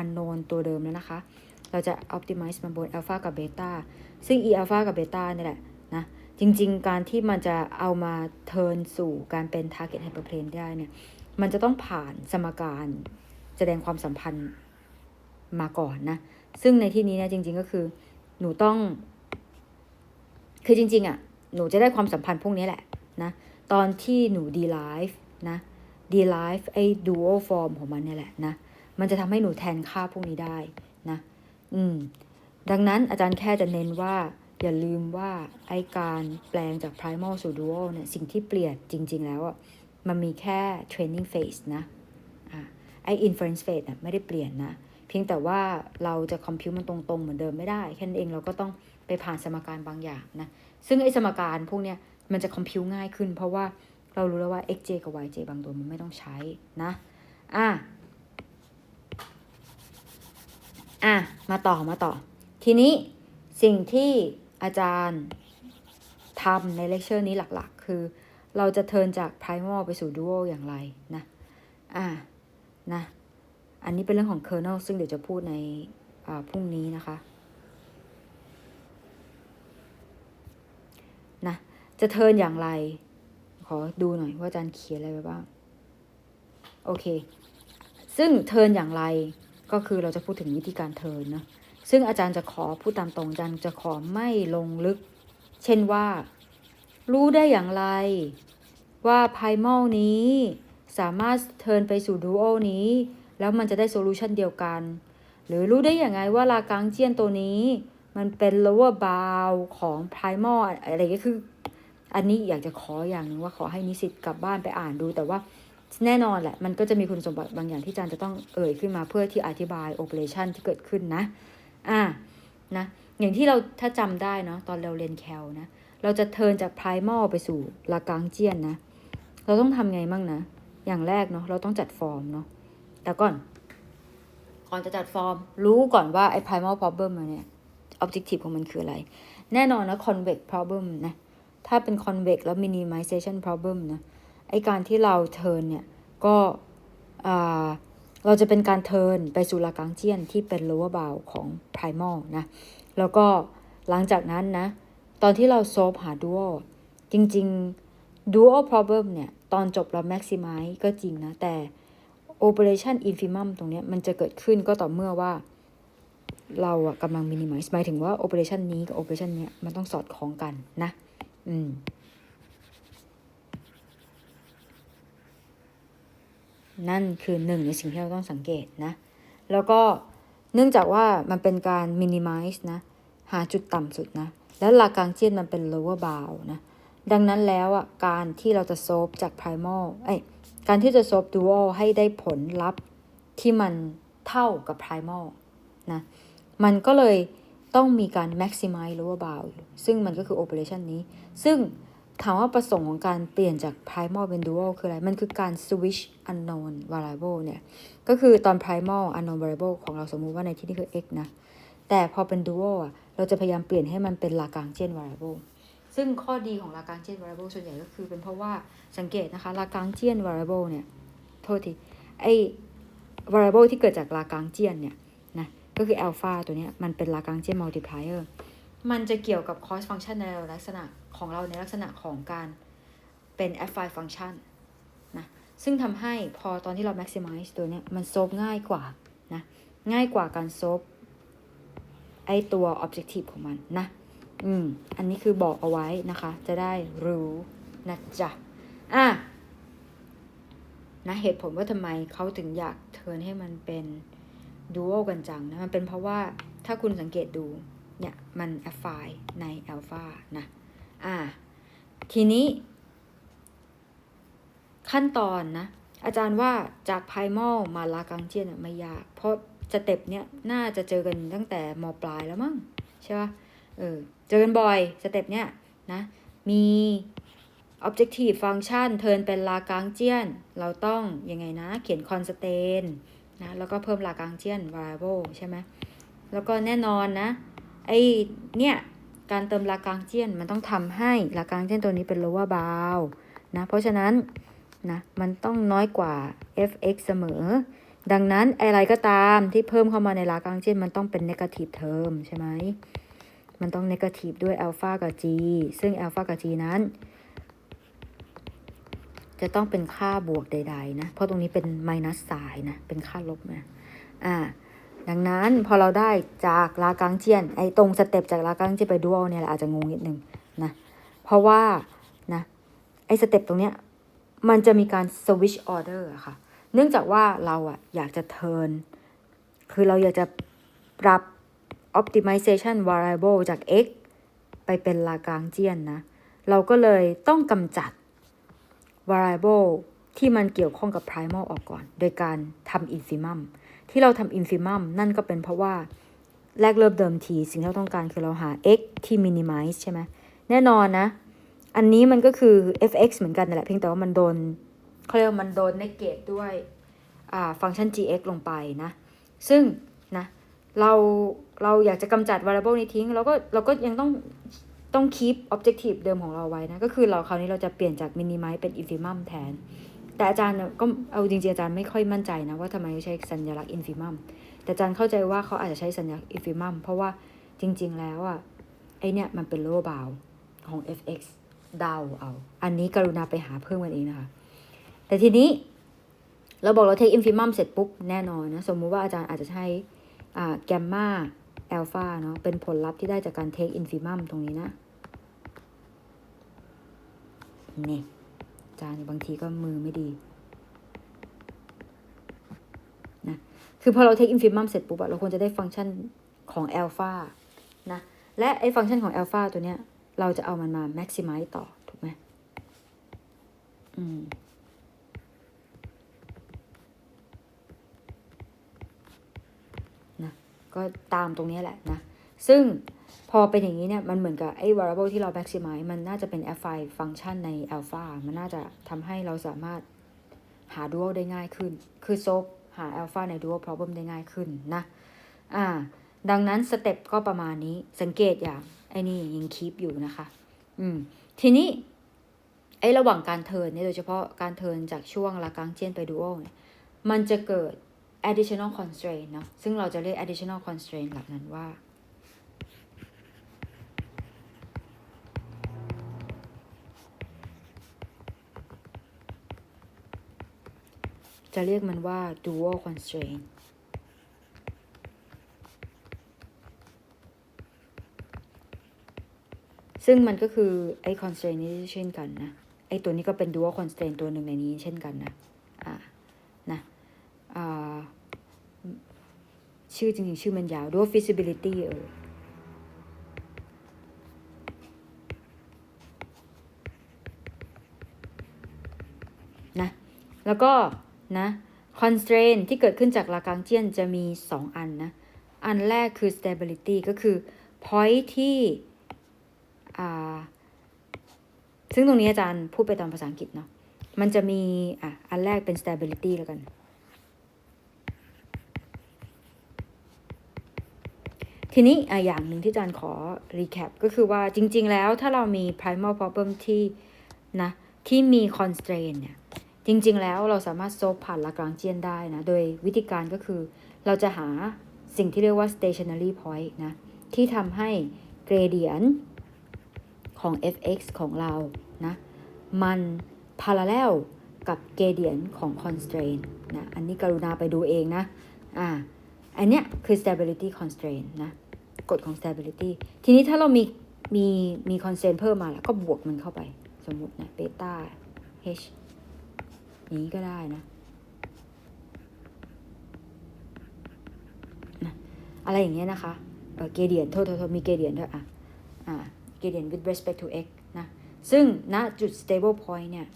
unknown ตัวเดิมแล้วนะคะเราจะ optimize มันบน alpha กับ beta ซึ่ง alpha กับ beta นี่แหละนะจริงๆการที่มันจะเอามา turn สู่การเป็น target hyperplane ได้เนี่ยมันจะต้องผ่านสมการแสดงความสัมพันธ์มาก่อนนะซึ่งในที่นี้เนี่ยจริงๆก็คือหนูต้องคือจริงๆหนูจะได้ความสัมพันธ์พวกนี้แหละนะตอนที่หนู derive นะ derive ไอ้ dual form ของมันเนี่ยแหละนะมันจะทำให้หนูแทนค่าพวกนี้ได้นะดังนั้นอาจารย์แค่จะเน้นว่าอย่าลืมว่าไอ้การแปลงจาก primal สู่ dual เนี่ยสิ่งที่เปลี่ยนจริงๆแล้วมันมีแค่ training phase นะไอ้ inference phase ไม่ได้เปลี่ยนนะเพียงแต่ว่าเราจะ compute มันตรงๆเหมือนเดิมไม่ได้แค่นั้นเองเราก็ต้องไปผ่านสมการบางอย่างนะซึ่งไอ้สมการพวกเนี้ยมันจะ compute ง่ายขึ้นเพราะว่าเรารู้แล้วว่า xj กับ yj บางตัวมันไม่ต้องใช้นะมาต่อทีนี้สิ่งที่อาจารย์ทำในเลคเชอร์นี้หลักๆคือเราจะเทิร์นจาก primal ไปสู่ dual อย่างไรนะอันนี้เป็นเรื่องของ kernel ซึ่งเดี๋ยวจะพูดในพรุ่งนี้นะคะนะจะเทิร์นอย่างไรขอดูหน่อยว่าอาจารย์เขียนอะไรไว้บ้างโอเคซึ่งเทิร์นอย่างไรก็คือเราจะพูดถึงวิธีการเทิร์นนะซึ่งอาจารย์จะขอพูดตามตรงอาจารย์จะขอไม่ลงลึกเช่นว่ารู้ได้อย่างไรว่า primal นี้สามารถเทิร์นไปสู่ dual นี้แล้วมันจะได้โซลูชันเดียวกันหรือรู้ได้อย่างไรว่าลากังเจียนตัวนี้มันเป็น lower bound ของ primal อะไรก็คืออันนี้อยากจะขออย่างหนึ่งว่าขอให้นิสิตกลับบ้านไปอ่านดูแต่ว่าแน่นอนแหละมันก็จะมีคุณสมบัติบางอย่างที่อาจารย์จะต้องขึ้นมาเพื่อที่อธิบาย operation ที่เกิดขึ้นนะอย่างที่เราถ้าจำได้เนาะตอนเราเรียนแคลนะเราจะเทิร์นจาก primal ไปสู่ลากังเจียนนะเราต้องทำไงมั่งนะอย่างแรกเนาะเราต้องจัดฟอร์มเนาะแต่ก่อนจะจัดฟอร์มรู้ก่อนว่าไอ้ primal problem เนี่ย objective ของมันคืออะไรแน่นอนนะ convex problem นะถ้าเป็น convex แล้ว minimization problem นะไอการที่เรา turn เนี่ยก็เราจะเป็นการ turn ไปสู่ Lagrangian ที่เป็น lower bound ของ primal นะแล้วก็หลังจากนั้นนะตอนที่เรา solve หา dual จริงๆ dual problem เนี่ยตอนจบเรา maximize ก็จริงนะแต่ operation infimum ตรงนี้มันจะเกิดขึ้นก็ต่อเมื่อว่าเรากำลัง minimize หมายถึงว่า operation นี้กับ operation เนี้ยมันต้องสอดคล้องกันนะนั่นคือหนึ่งในสิ่งที่เราต้องสังเกตนะแล้วก็เนื่องจากว่ามันเป็นการ minimize นะหาจุดต่ำสุดนะแล้ว Lagrangian มันเป็น lower bound นะดังนั้นแล้วการที่เราจะ solve จาก primal การที่จะ solve dual ให้ได้ผลลัพธ์ที่มันเท่ากับ primal นะมันก็เลยต้องมีการ maximize lower bound ซึ่งมันก็คือ operation นี้ซึ่งถามว่าประสงค์ของการเปลี่ยนจาก primal เป็น dual คืออะไรมันคือการ switch unknown variable เนี่ยก็คือตอน primal unknown variable ของเราสมมุติว่าในที่นี้คือ x นะแต่พอเป็น dual เราจะพยายามเปลี่ยนให้มันเป็น Lagrangian variable ซึ่งข้อดีของ Lagrangian variable ส่วนใหญ่ก็คือเป็นเพราะว่าสังเกตนะคะ Lagrangian variable เนี่ยโทษทีvariable ที่เกิดจาก Lagrangian เนี่ยนะก็คือ alpha ตัวนี้มันเป็น Lagrangian multiplier มันจะเกี่ยวกับ cost function ในลักษณะของเราในลักษณะของการเป็น affine function นะซึ่งทำให้พอตอนที่เรา maximize ตัวนี้มัน solve ง่ายกว่านะง่ายกว่าการ solve ตัว objective ของมันนะอันนี้คือบอกเอาไว้นะคะจะได้รู้นะจ๊ะนะเหตุผลว่าทำไมเขาถึงอยากเทิร์นให้มันเป็น dual กันจังนะมันเป็นเพราะว่าถ้าคุณสังเกตดูเนี่ยมัน affine ใน alpha นะทีนี้ขั้นตอนนะอาจารย์ว่าจาก primal มา Lagrangian ไม่ยากเพราะสเต็ปเนี้ยน่าจะเจอกันตั้งแต่ม.ปลายแล้วมั้งใช่ป่ะเจอกันบ่อยสเต็ปเนี้ยนะมี objective function turn เป็น Lagrangian เราต้องยังไงนะเขียน constraint นะแล้วก็เพิ่ม Lagrangian variable ใช่ไหมแล้วก็แน่นอนนะเนี่ยการเติม Lagrangian มันต้องทำให้ Lagrangian ตัวนี้เป็น lower bound นะเพราะฉะนั้นนะมันต้องน้อยกว่า fx เสมอดังนั้นอะไรก็ตามที่เพิ่มเข้ามาใน Lagrangian มันต้องเป็น negative term ใช่ไหมมันต้อง negative ด้วย alpha กับ g ซึ่ง alpha กับ g นั้นจะต้องเป็นค่าบวกใดๆนะเพราะตรงนี้เป็น minus สายนะเป็นค่าลบนะดังนั้นพอเราได้จาก Lagrangian ตรงสเต็ปจาก Lagrangian ไป dual เนี่ยอาจจะงงนิดนึงนะเพราะว่านะสเต็ปตรงเนี้ยมันจะมีการ switch order อะค่ะเนื่องจากว่าเราอยากจะ turn คือเราอยากจะปรับ optimization variable จาก x ไปเป็น Lagrangian นะเราก็เลยต้องกำจัด variable ที่มันเกี่ยวข้องกับ primal ออกก่อนโดยการทำ infimum ที่เราทำ infimum นั่นก็เป็นเพราะว่าแรกเริ่มเดิมทีสิ่งที่เราต้องการคือเราหา x ที่ minimize ใช่ไหมแน่นอนนะอันนี้มันก็คือ fx เหมือนกันนั่นแหละเพียงแต่ว่ามันโดนเขาเรียกว่ามันโดน negate ด้วยฟังก์ชัน gx ลงไปนะซึ่งนะเราอยากจะกำจัด variable นี้ทิ้งเราก็ยังต้อง keep objective เดิมของเราไว้นะก็คือคราวนี้เราจะเปลี่ยนจาก minimize เป็น infimum แทนแต่อาจารย์ก็เอาจริงๆอาจารย์ไม่ค่อยมั่นใจนะว่าทำไมใช้สัญลักษณ์ infimum แต่อาจารย์เข้าใจว่าเขาอาจจะใช้สัญลักษณ์ infimum เพราะว่าจริงๆแล้วเนี่ยมันเป็น lower bound ของ fx เดาเอาอันนี้กรุณาไปหาเพิ่มกันเองนะคะแต่ทีนี้เราบอกเรา take infimum เสร็จปุ๊บแน่นอนนะสมมุติว่าอาจารย์อาจจะใช้แกมมาอัลฟาเนาะเป็นผลลัพธ์ที่ได้จากการ take infimum ตรงนี้นะนี่อาจารย์บางทีก็มือไม่ดีนะคือพอเรา take infimum เสร็จปุ๊บเราควรจะได้ฟังก์ชันของอัลฟานะและฟังก์ชันของอัลฟาตัวเนี้ยเราจะเอามันมา maximize ต่อถูกไหมนะก็ตามตรงนี้แหละนะซึ่งพอเป็นอย่างนี้เนี่ยมันเหมือนกับvariable ที่เรา maximize มันน่าจะเป็น affine function ใน alpha มันน่าจะทำให้เราสามารถหา dual ได้ง่ายขึ้นคือ solve หา alpha ใน dual problem ได้ง่ายขึ้นนะ ดังนั้นสเต็ปก็ประมาณนี้สังเกตอย่างไอ้นี่ยังคีปอยู่นะคะทีนี้ไอ้ระหว่างการเทิร์นเนี่ยโดยเฉพาะการเทิร์นจากช่วงลากางเจียนไปดูโอเนี่ยมันจะเกิด additional constraint เนาะซึ่งเราจะเรียก additional constraint หลักนั้นว่าจะเรียกมันว่า dual constraint ซึ่งมันก็คือไอ้ constraint นี้เช่นกันนะไอ้ตัวนี้ก็เป็น dual constraint ตัวหนึ่งในนี้เช่นกันนะชื่อจริงๆชื่อมันยาว dual feasibility นะแล้วก็นะ constraint ที่เกิดขึ้นจากลากางเจียนจะมี2อันนะอันแรกคือ stability ก็คือ point ที่ซึ่งตรงนี้อาจารย์พูดไปตามภาษาอังกฤษเนาะมันจะมีอันแรกเป็น stability แล้วกันทีนี้อย่างหนึ่งที่อาจารย์ขอ recap ก็คือว่าจริงๆแล้วถ้าเรามี primal problem ที่มี constraint เนี่ยจริงๆแล้วเราสามารถโซฟผ่านลากางเจียนได้นะโดยวิธีการก็คือเราจะหาสิ่งที่เรียกว่า stationary point นะที่ทำให้ gradient ของ fx ของเรานะมัน parallel กับ gradient ของ constraint นะอันนี้กรุณาไปดูเองนะอันเนี้ยคือ stability constraint นะกฎของ stability ทีนี้ถ้าเรามี constraint เพิ่มมาแล้วก็บวกมันเข้าไปสมมุตินะเบต้า h นี้ก็ได้นะอะไรอย่างเงี้ยนะคะgradient โทษมี gradient ด้วยgradient with respect to x นะซึ่งณจุด stable point เนี่ย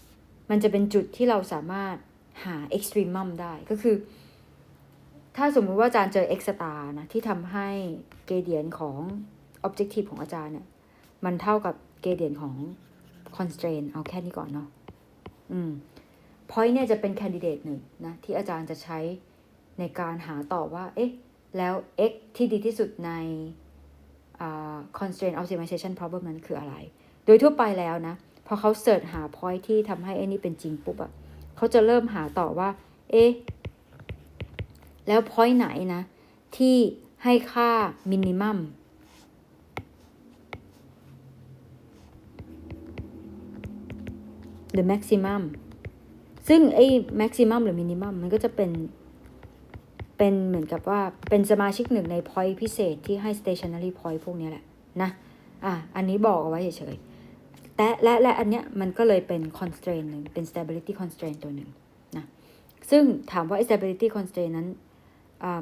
มันจะเป็นจุดที่เราสามารถหา extremum ได้ก็คือถ้าสมมุติว่าอาจารย์เจอ x star นะที่ทำให้ gradient ของ objective ของอาจารย์เนี่ยมันเท่ากับ gradient ของ constraint เอาแค่นี้ก่อนเนาะpoint เนี่ยจะเป็น candidate หนึ่งนะที่อาจารย์จะใช้ในการหาต่อว่าแล้ว x ที่ดีที่สุดใน constraint optimization problem นั้นคืออะไรโดยทั่วไปแล้วนะพอเขาเสิร์ชหา point ที่ทำให้ไอ้นี่เป็นจริงปุ๊บเขาจะเริ่มหาต่อว่าแล้ว point ไหนนะที่ให้ค่า minimum หรือ maximum ซึ่งไอ้ maximum หรือ minimum มันก็จะเป็นเหมือนกับว่าเป็นสมาชิกหนึ่งใน point พิเศษที่ให้ stationary point พวกนี้แหละนะอันนี้บอกเอาไว้เฉยๆแต่และอันเนี้ยมันก็เลยเป็น constraint หนึ่งเป็น stability constraint ตัวหนึ่งนะซึ่งถามว่า stability constraint นั้น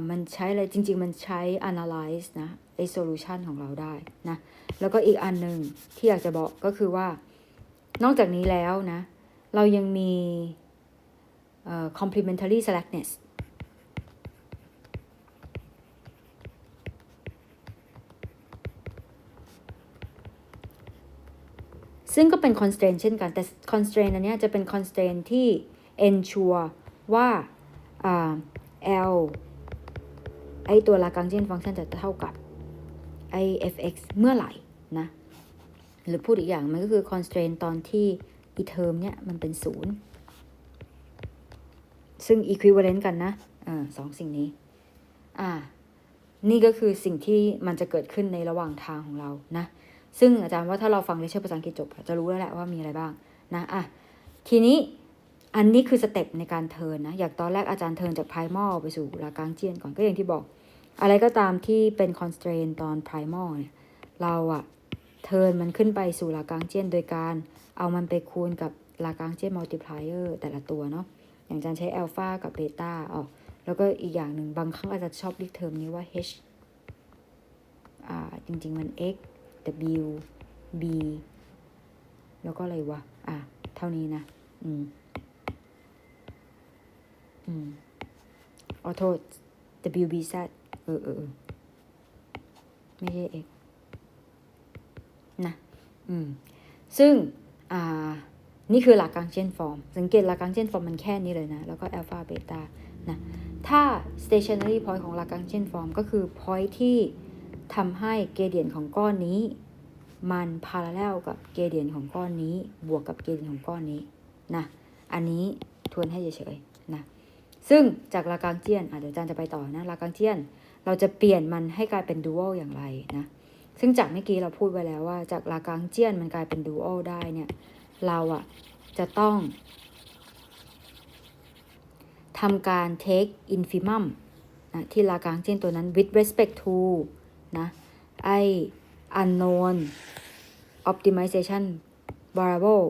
มันใช้อะไรจริงๆมันใช้ analyze นะไอ้ solution ของเราได้นะแล้วก็อีกอันหนึ่งที่อยากจะบอกก็คือว่านอกจากนี้แล้วนะเรายังมี complementary slacknessซึ่งก็เป็น constraint เช่นกันแต่ constraint อันนี้จะเป็น constraint ที่ ensure ว่าL ไอตัว Lagrangian function จะเท่ากับไอ fx เมื่อไหร่นะหรือพูดอีกอย่างมันก็คือ constraint ตอนที่อีเทอมเนี่ยมันเป็น0ซึ่ง equivalent กันนะสองสิ่งนี้นี่ก็คือสิ่งที่มันจะเกิดขึ้นในระหว่างทางของเรานะซึ่งอาจารย์ว่าถ้าเราฟังเลคเชอร์ภาษาอังกฤษจบจะรู้แล้วแหละว่ามีอะไรบ้างนะทีนี้อันนี้คือสเต็ปในการเทิร์นนะอย่างตอนแรกอาจารย์เทิร์นจาก primal ไปสู่ลากางเจียนก่อนก็อย่างที่บอกอะไรก็ตามที่เป็น constraint ตอน primal เนี่ยเราเทิร์นมันขึ้นไปสู่ลากางเจียนโดยการเอามันไปคูณกับลากางเจียน multiplier แต่ละตัวเนาะอย่างอาจารย์ใช้ alpha กับ beta แล้วก็อีกอย่างหนึ่งบางครั้งอาจารย์ชอบเรียกเทอมนี้ว่า h จริงๆมัน x w b แล้วก็อะไรวะเท่านี้นะโทษ w b z ไม่ใช่ x นะซึ่งนี่คือหลักLagrangian form สังเกตหลักLagrangian form มันแค่นี้เลยนะแล้วก็ alpha beta นะ ถ้า stationary point ของ Lagrangian form ก็คือ point ที่ทำให้ gradient ของก้อนนี้มัน parallel กับ gradient ของก้อนนี้บวกกับ gradient ของก้อนนี้นะอันนี้ทวนให้เฉยๆนะซึ่งจาก Lagrangianเดี๋ยวอาจารย์จะไปต่อนะ Lagrangian เราจะเปลี่ยนมันให้กลายเป็น dual อย่างไรนะซึ่งจากเมื่อกี้เราพูดไว้แล้วว่าจาก Lagrangian มันกลายเป็น dual ได้เนี่ยเราจะต้องทำการ take infimum นะที่ Lagrangian ตัวนั้น with respect to นะไอ้ unknown optimization variable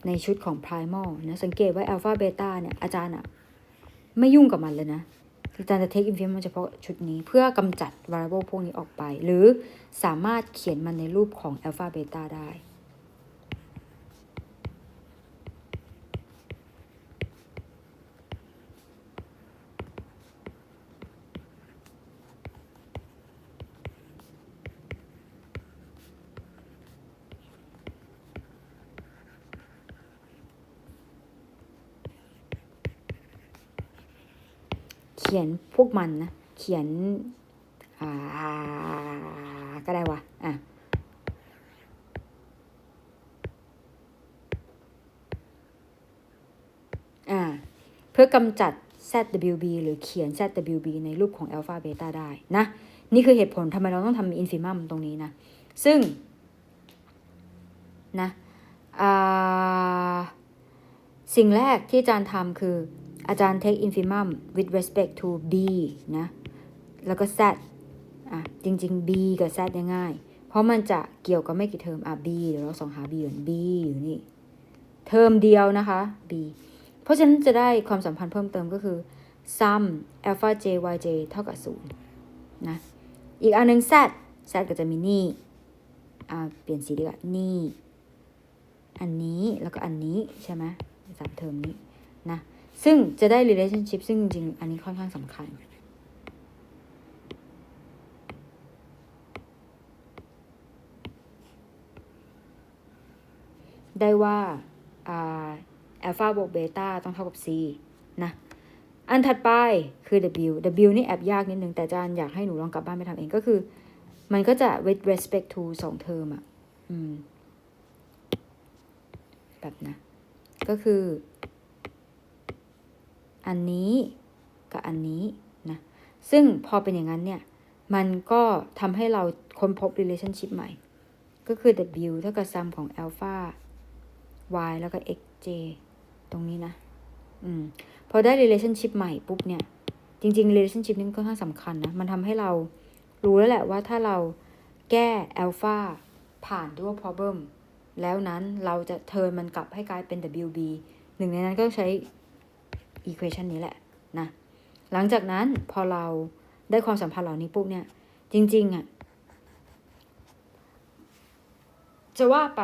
ในชุดของ primal นะสังเกตว่า alpha beta เนี่ยอาจารย์ไม่ยุ่งกับมันเลยนะอาจารย์จะ take infimum เฉพาะชุดนี้เพื่อกำจัด variable พวกนี้ออกไปหรือสามารถเขียนมันในรูปของ alpha beta ได้เขียนพวกมันนะเขียนก็ได้วะเพื่อกำจัด ZWB หรือเขียน ZWB ในรูปของ alpha beta ได้นะนี่คือเหตุผลทำไมเราต้องทำ infimum ตรงนี้นะซึ่งนะสิ่งแรกที่อาจารย์ทำคืออาจารย์ take infimum with respect to b นะแล้วก็ z จริงๆ b กับ z ง่ายเพราะมันจะเกี่ยวกับไม่กี่เทอมb เดี๋ยวเราส่องหา b ก่อน b อยู่นี่เทอมเดียวนะคะ b เพราะฉะนั้นจะได้ความสัมพันธ์เพิ่มเติมก็คือ sum alpha j yj เท่ากับ0นะอีกอันนึง z ก็จะมีนี่เปลี่ยนสีดีกว่านี่อันนี้แล้วก็อันนี้ใช่ไหม3เทอมนี้นะซึ่งจะได้ relationship ซึ่งจริงๆอันนี้ค่อนข้างสำคัญได้ว่าอัลฟาบวกเบต้าต้องเท่ากับ c นะอันถัดไปคือ w นี่แอบยากนิดนึงแต่อาจารย์อยากให้หนูลองกลับบ้านไปทำเองก็คือมันก็จะ with respect to 2เทอมแบบนะก็คืออันนี้กับอันนี้นะซึ่งพอเป็นอย่างนั้นเนี่ยมันก็ทำให้เราค้นพบ relationship ใหม่ก็คือ w เท่ากับ sum ของ alpha y แล้วก็ xj ตรงนี้นะพอได้ relationship ใหม่ปุ๊บเนี่ยจริงๆ relationship นี้ค่อนข้างสำคัญนะมันทำให้เรารู้แล้วแหละว่าถ้าเราแก้ alpha ผ่าน dual problem แล้วนั้นเราจะเทิร์นมันกลับให้กลายเป็น wb หนึ่งในนั้นก็ใช้ equation นี้แหละนะหลังจากนั้นพอเราได้ความสัมพันธ์เหล่านี้ปุ๊บเนี่ยจริงๆจะว่าไป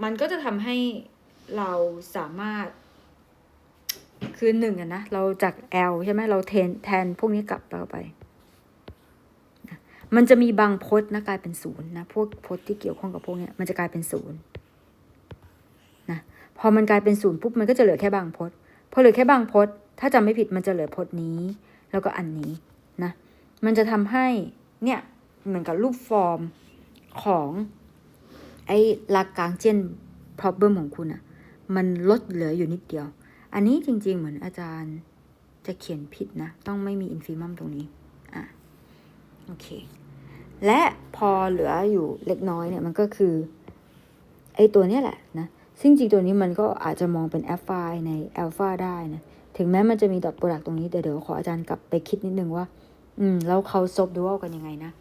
มันก็จะทำให้เราสามารถคือ1นะเราจาก L ใช่ไหมเราแทนพวกนี้กลับไปมันจะมีบางพจน์นะกลายเป็น0นะพวกพจน์ที่เกี่ยวข้องกับพวกนี้มันจะกลายเป็น0นะพอมันกลายเป็น0ปุ๊บมันก็จะเหลือแค่บางพจน์พอเหลือแค่บางพจน์ถ้าจำไม่ผิดมันจะเหลือพจน์นี้แล้วก็อันนี้นะมันจะทำให้เนี่ยเหมือนกับรูปฟอร์มของไอ้ Lagrangian problem ของคุณมันลดเหลืออยู่นิดเดียวอันนี้จริงๆเหมือนอาจารย์จะเขียนผิดนะต้องไม่มี infimum ตรงนี้โอเคและพอเหลืออยู่เล็กน้อยเนี่ยมันก็คือไอ้ตัวนี้แหละนะซึ่งจริงตัวนี้มันก็อาจจะมองเป็น alpha ใน alpha ได้นะถึงแม้มันจะมี dot product ตรงนี้แต่เดี๋ยวขออาจารย์กลับไปคิดนิดนึงว่าแล้วเขาซบ dual กันยังไงนะ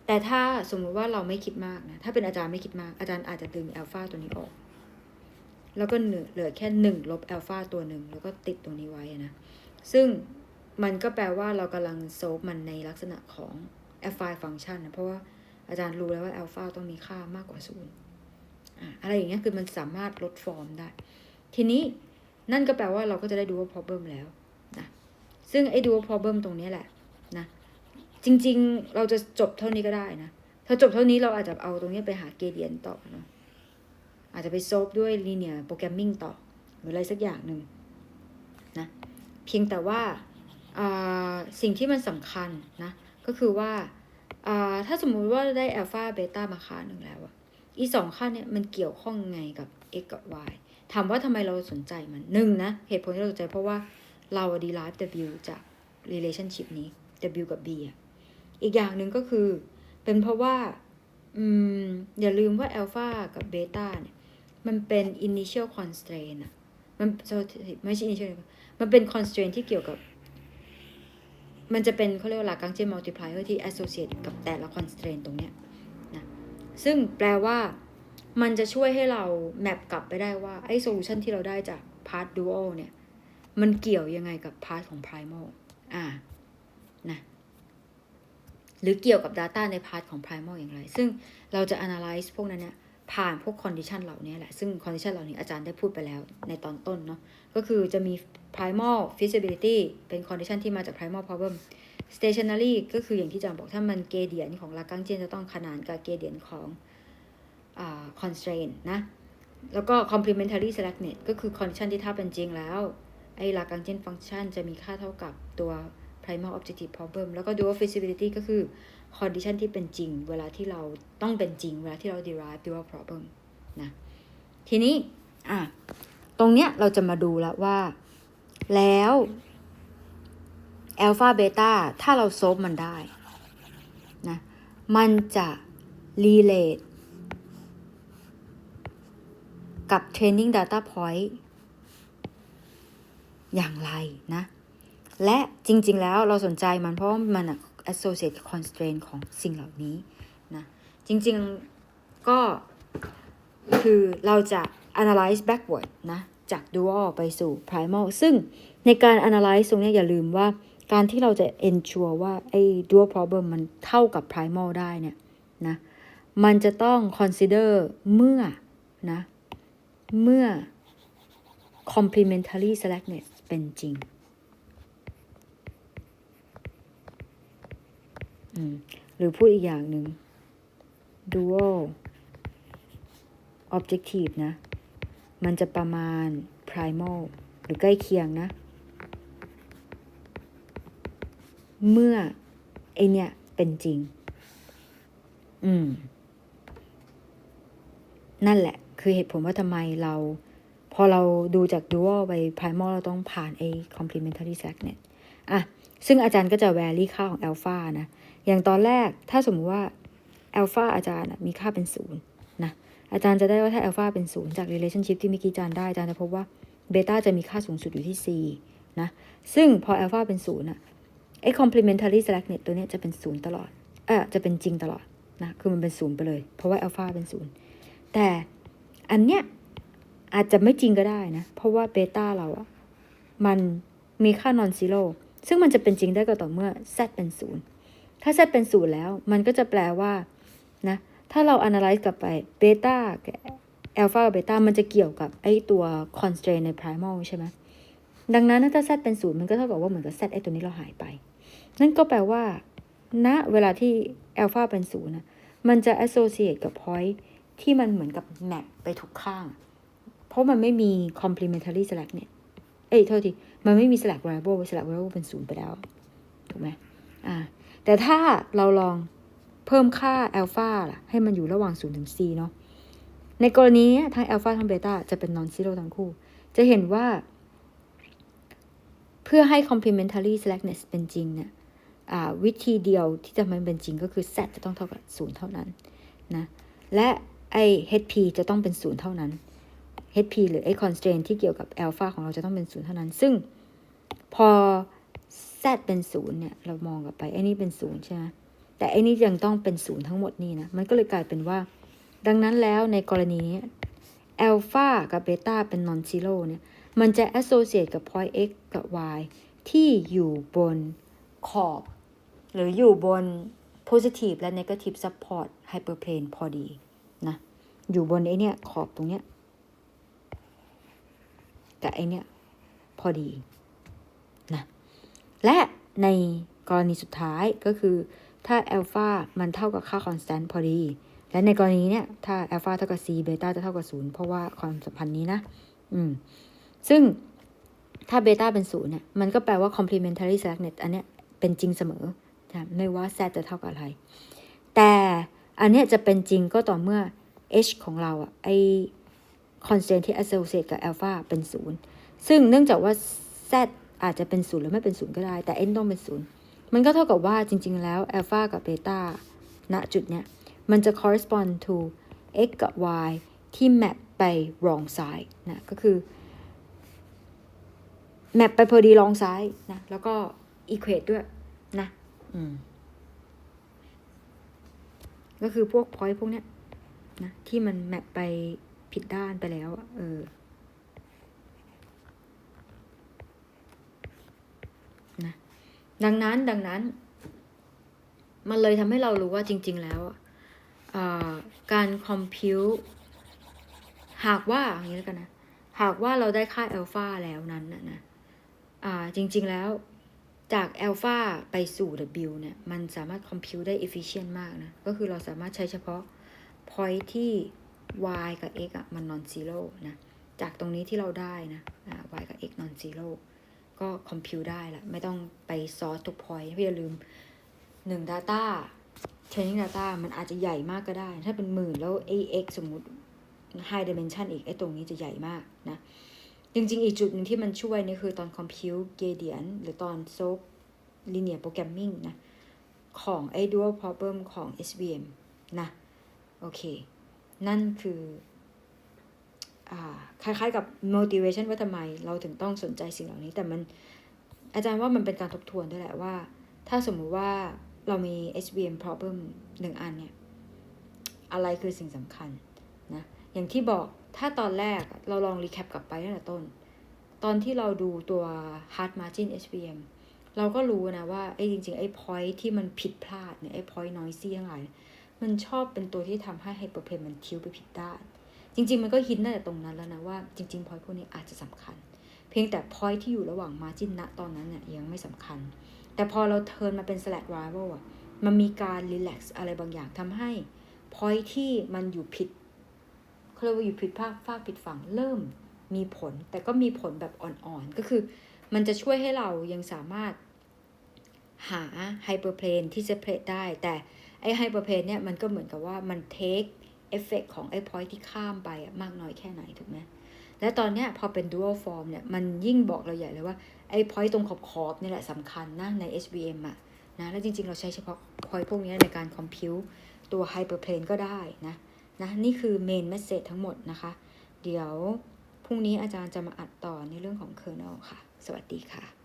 แต่ถ้าสมมุติว่าเราไม่คิดมากนะถ้าเป็นอาจารย์ไม่คิดมากอาจารย์อาจจะดึง alpha ตัวนี้ออกแล้วก็เหลือแค่1ลบ alpha ตัวหนึ่งแล้วก็ติดตรงนี้ไว้นะซึ่งมันก็แปลว่าเรากำลังโซฟมันในลักษณะของ affine function นะเพราะว่าอาจารย์รู้แล้วว่า alpha ต้องมีค่ามากกว่า0อะไรอย่างเงี้ยคือมันสามารถลดฟอร์มได้ทีนี้นั่นก็แปลว่าเราก็จะได้ dual problem แล้วนะซึ่งไอ้ dual problem ตรงนี้แหละนะจริงๆเราจะจบเท่านี้ก็ได้นะถ้าจบเท่านี้เราอาจจะเอาตรงนี้ไปหา gradient ต่อเนาะอาจจะไปโซฟด้วย linear programming ต่อหรืออะไรสักอย่างหนึ่งนะเพียงแต่ว่า สิ่งที่มันสำคัญนะก็คือว่าถ้าสมมุติว่าได้อัลฟาเบต้ามาค่าหนึ่งแล้วอีสองค่าเนี่ยมันเกี่ยวข้องไงกับ x กับ y ถามว่าทำไมเราสนใจมันหนึ่งนะเหตุผลที่เราสนใจเพราะว่าเรา derive w จาก relationship นี้ w กับ b อีกอย่างหนึ่งก็คือเป็นเพราะว่าอย่าลืมว่าอัลฟากับเบต้าเนี่ยมันเป็น initial constraint มันไม่ใช่ initial มันเป็น constraint ที่เกี่ยวกับมันจะเป็นเขาเรียกว่า Lagrangian multiplier ที่ associate กับแต่ละ constraint ตรงเนี้ยนะซึ่งแปลว่ามันจะช่วยให้เราแมปกลับไปได้ว่าไอ้ solution ที่เราได้จาก part dual เนี่ยมันเกี่ยวยังไงกับ part ของ primal นะหรือเกี่ยวกับ data ใน part ของ primal อย่างไรซึ่งเราจะ analyze พวกนั้นเนี่ยผ่านพวก condition เหล่านี้แหละซึ่ง condition เหล่านี้อาจารย์ได้พูดไปแล้วในตอนต้นเนาะก็คือจะมี primal feasibility เป็น condition ที่มาจาก primal problem stationary ก็คืออย่างที่อาจารย์บอกถ้ามัน gradient ของ Lagrangian จะต้องขนานกับ gradient ของconstraint นะแล้วก็ complementary slackness ก็คือ condition ที่ถ้าเป็นจริงแล้วไอ้ Lagrangian function จะมีค่าเท่ากับตัว primal objective problem แล้วก็ dual feasibility ก็คือ condition ที่เป็นจริงเวลาที่เราต้องเป็นจริงเวลาที่เรา derive dual problem นะทีนี้ตรงเนี้ยเราจะมาดูแล้วว่าแล้วอัลฟาเบต้าถ้าเราโซฟมันได้นะมันจะ relate กับ training data point อย่างไรนะและจริงๆแล้วเราสนใจมันเพราะมัน associate constraint ของสิ่งเหล่านี้นะจริงๆก็คือเราจะ analyze backward นะจาก dual ไปสู่ primal ซึ่งในการ analyze ตรงนี้อย่าลืมว่าการที่เราจะ ensure ว่าไอ้ dual problem มันเท่ากับ primal ได้เนี่ยนะมันจะต้อง consider เมื่อ complementary slackness เป็นจริงหรือพูดอีกอย่างหนึ่ง dual objective นะมันจะประมาณ primal หรือใกล้เคียงนะเมื่อไอเนี่ยเป็นจริงนั่นแหละคือเหตุผลว่าทำไมเราพอเราดูจาก dual ไป primal เราต้องผ่านไอ้ complementary slackness ซึ่งอาจารย์ก็จะ vary ค่าของ alpha นะอย่างตอนแรกถ้าสมมติว่า alpha อาจารย์มีค่าเป็น0นะอาจารย์จะได้ว่าถ้า alpha เป็น0จาก relationship ที่เมื่อกี้อาจารย์ได้อาจารย์จะพบว่าเบต้าจะมีค่าสูงสุดอยู่ที่4นะซึ่งพอ alpha เป็น0ไอ้ complementary slackness ตัวนี้จะเป็น0ตลอดจะเป็นจริงตลอดนะคือมันเป็น0ไปเลยเพราะว่า alpha เป็น0แต่อันเนี้ยอาจจะไม่จริงก็ได้นะเพราะว่าเบต้าเรามันมีค่า non zero ซึ่งมันจะเป็นจริงได้ก็ต่อเมื่อ z เป็น0ถ้า z เป็น0แล้วมันก็จะแปลว่านะถ้าเรา analyze กลับไปเบต้ากับอัลฟากับเบต้ามันจะเกี่ยวกับไอ้ตัว constraint ใน primal ใช่ไหมดังนั้นถ้า z เป็น0มันก็เท่ากับว่าเหมือนกับ z ไอ้ตัวนี้เราหายไปนั่นก็แปลว่าณเวลาที่อัลฟาเป็น0นะมันจะ associate กับ point ที่มันเหมือนกับ map ไปทุกข้างเพราะมันไม่มี complementary slackness โทษทีมันไม่มี slack variable เป็น0ไปแล้วถูกไหมแต่ถ้าเราลองเพิ่มค่าอัลฟาล่ะให้มันอยู่ระหว่าง0ถึง4เนาะในกรณีนี้ทั้งอัลฟาทั้งเบต้าจะเป็น non zero ทั้งคู่จะเห็นว่าเพื่อให้ complementary slackness เป็นจริงเนี่ยวิธีเดียวที่จะมันเป็นจริงก็คือ z จะต้องเท่ากับ0เท่านั้นนะและไอ้ hp จะต้องเป็น0เท่านั้น hp หรือไอ้ constraint ที่เกี่ยวกับ alpha ของเราจะต้องเป็น0เท่านั้นซึ่งพอ z เป็น0เนี่ยเรามองกลับไปไอ้นี่เป็น0ใช่ไหมแต่ไอ้นี่ยังต้องเป็น0ทั้งหมดนี่นะมันก็เลยกลายเป็นว่าดังนั้นแล้วในกรณีนี้ alpha กับ beta เป็น non zero เนี่ยมันจะ associate กับ point x กับ y ที่อยู่บนขอบหรืออยู่บน positive และ negative support hyperplane พอดีนะอยู่บนไอ้เนี่ยขอบตรงเนี้ยกับไอ้เนี่ยพอดีนะและในกรณีสุดท้ายก็คือถ้า alpha มันเท่ากับค่า constant พอดีและในกรณีเนี้ยถ้า alpha เท่ากับ c beta จะเท่ากับ0เพราะว่าความสัมพันธ์นี้นะซึ่ง ถ้าเบต้าเป็น0เนี่ยมันก็แปลว่า complementary slackness อันเนี้ยเป็นจริงเสมอนะไม่ว่า z จะเท่ากับอะไรแต่อันเนี้ยจะเป็นจริงก็ต่อเมื่อ h ของเราอะไอ constant ที่ associate กับ alpha เป็น0ซึ่งเนื่องจากว่า z อาจจะเป็น0หรือไม่เป็น0ก็ได้แต่ n ต้องเป็น0มันก็เท่ากับว่าจริงๆแล้ว alpha กับ beta ณจุดเนี้ยมันจะ correspond to x กับ y ที่ map ไป wrong side นะก็คือ map ไปพอดี wrong side นะแล้วก็ equate ด้วยนะก็คือพวก point พวกเนี้ยนะที่มัน map ไปผิดด้านไปแล้วนะดังนั้นมันเลยทำให้เรารู้ว่าจริงๆแล้วการ compute หากว่าอย่างนี้แล้วกันนะหากว่าเราได้ค่า alpha แล้วนั้นนะจริงๆแล้วจาก alpha ไปสู่ w เนี่ยมันสามารถ compute ได้ efficient มากนะก็คือเราสามารถใช้เฉพาะ point ที่ y กับ x มัน non zero นะจากตรงนี้ที่เราได้นะy กับ x non zero ก็ compute ได้ละไม่ต้องไป sort ทุก point อย่าลืม1 data training data มันอาจจะใหญ่มากก็ได้ถ้าเป็น10,000แล้ว x สมมุติ high dimension อีกตรงนี้จะใหญ่มากนะจริงๆอีกจุดหนึ่งที่มันช่วยนี่คือตอน compute gradient หรือตอน solve linear programming นะของdual problem ของ SVM นะโอเคนั่นคือคล้ายๆกับ motivation ว่าทำไมเราถึงต้องสนใจสิ่งเหล่านี้แต่มันอาจารย์ว่ามันเป็นการทบทวนด้วยแหละว่าถ้าสมมุติว่าเรามี SVM problem 1 อันเนี่ยอะไรคือสิ่งสำคัญนะอย่างที่บอกถ้าตอนแรกเราลอง recap กลับไปตั้งแต่ต้นตอนที่เราดูตัว hard margin SVM เราก็รู้นะว่าจริงๆpoint ที่มันผิดพลาดเนี่ยpoint noisy ทั้งหลายมันชอบเป็นตัวที่ทำให้ hyperplane มันทิวไปผิดด้านจริงๆมันก็ฮินตั้งแต่ตรงนั้นแล้วนะว่าจริงๆ point พวกนี้อาจจะสำคัญเพียงแต่ point ที่อยู่ระหว่าง margin ณตอนนั้นเนี่ยยังไม่สำคัญแต่พอเราเทิร์นมาเป็น slack rival มันมีการ relax อะไรบางอย่างทำให้ point ที่มันอยู่ผิดเขาเรียกว่าอยู่ผิดภาคผิดฝั่งเริ่มมีผลแต่ก็มีผลแบบอ่อนๆก็คือมันจะช่วยให้เรายังสามารถหา hyperplane ที่จะเพลทได้แต่hyperplane เนี่ยมันก็เหมือนกับว่ามัน take effect ของpoint ที่ข้ามไปมากน้อยแค่ไหนถูกไหมและตอนเนี้ยพอเป็น dual form เนี่ยมันยิ่งบอกเราใหญ่เลยว่าpoint ตรงขอบนี่แหละสำคัญนะใน SVM นะแล้วจริงๆเราใช้เฉพาะ point พวกนี้ในการ compute ตัว hyperplane ก็ได้นะนี่คือ main message ทั้งหมดนะคะเดี๋ยวพรุ่งนี้อาจารย์จะมาอัดต่อในเรื่องของ kernel ค่ะสวัสดีค่ะ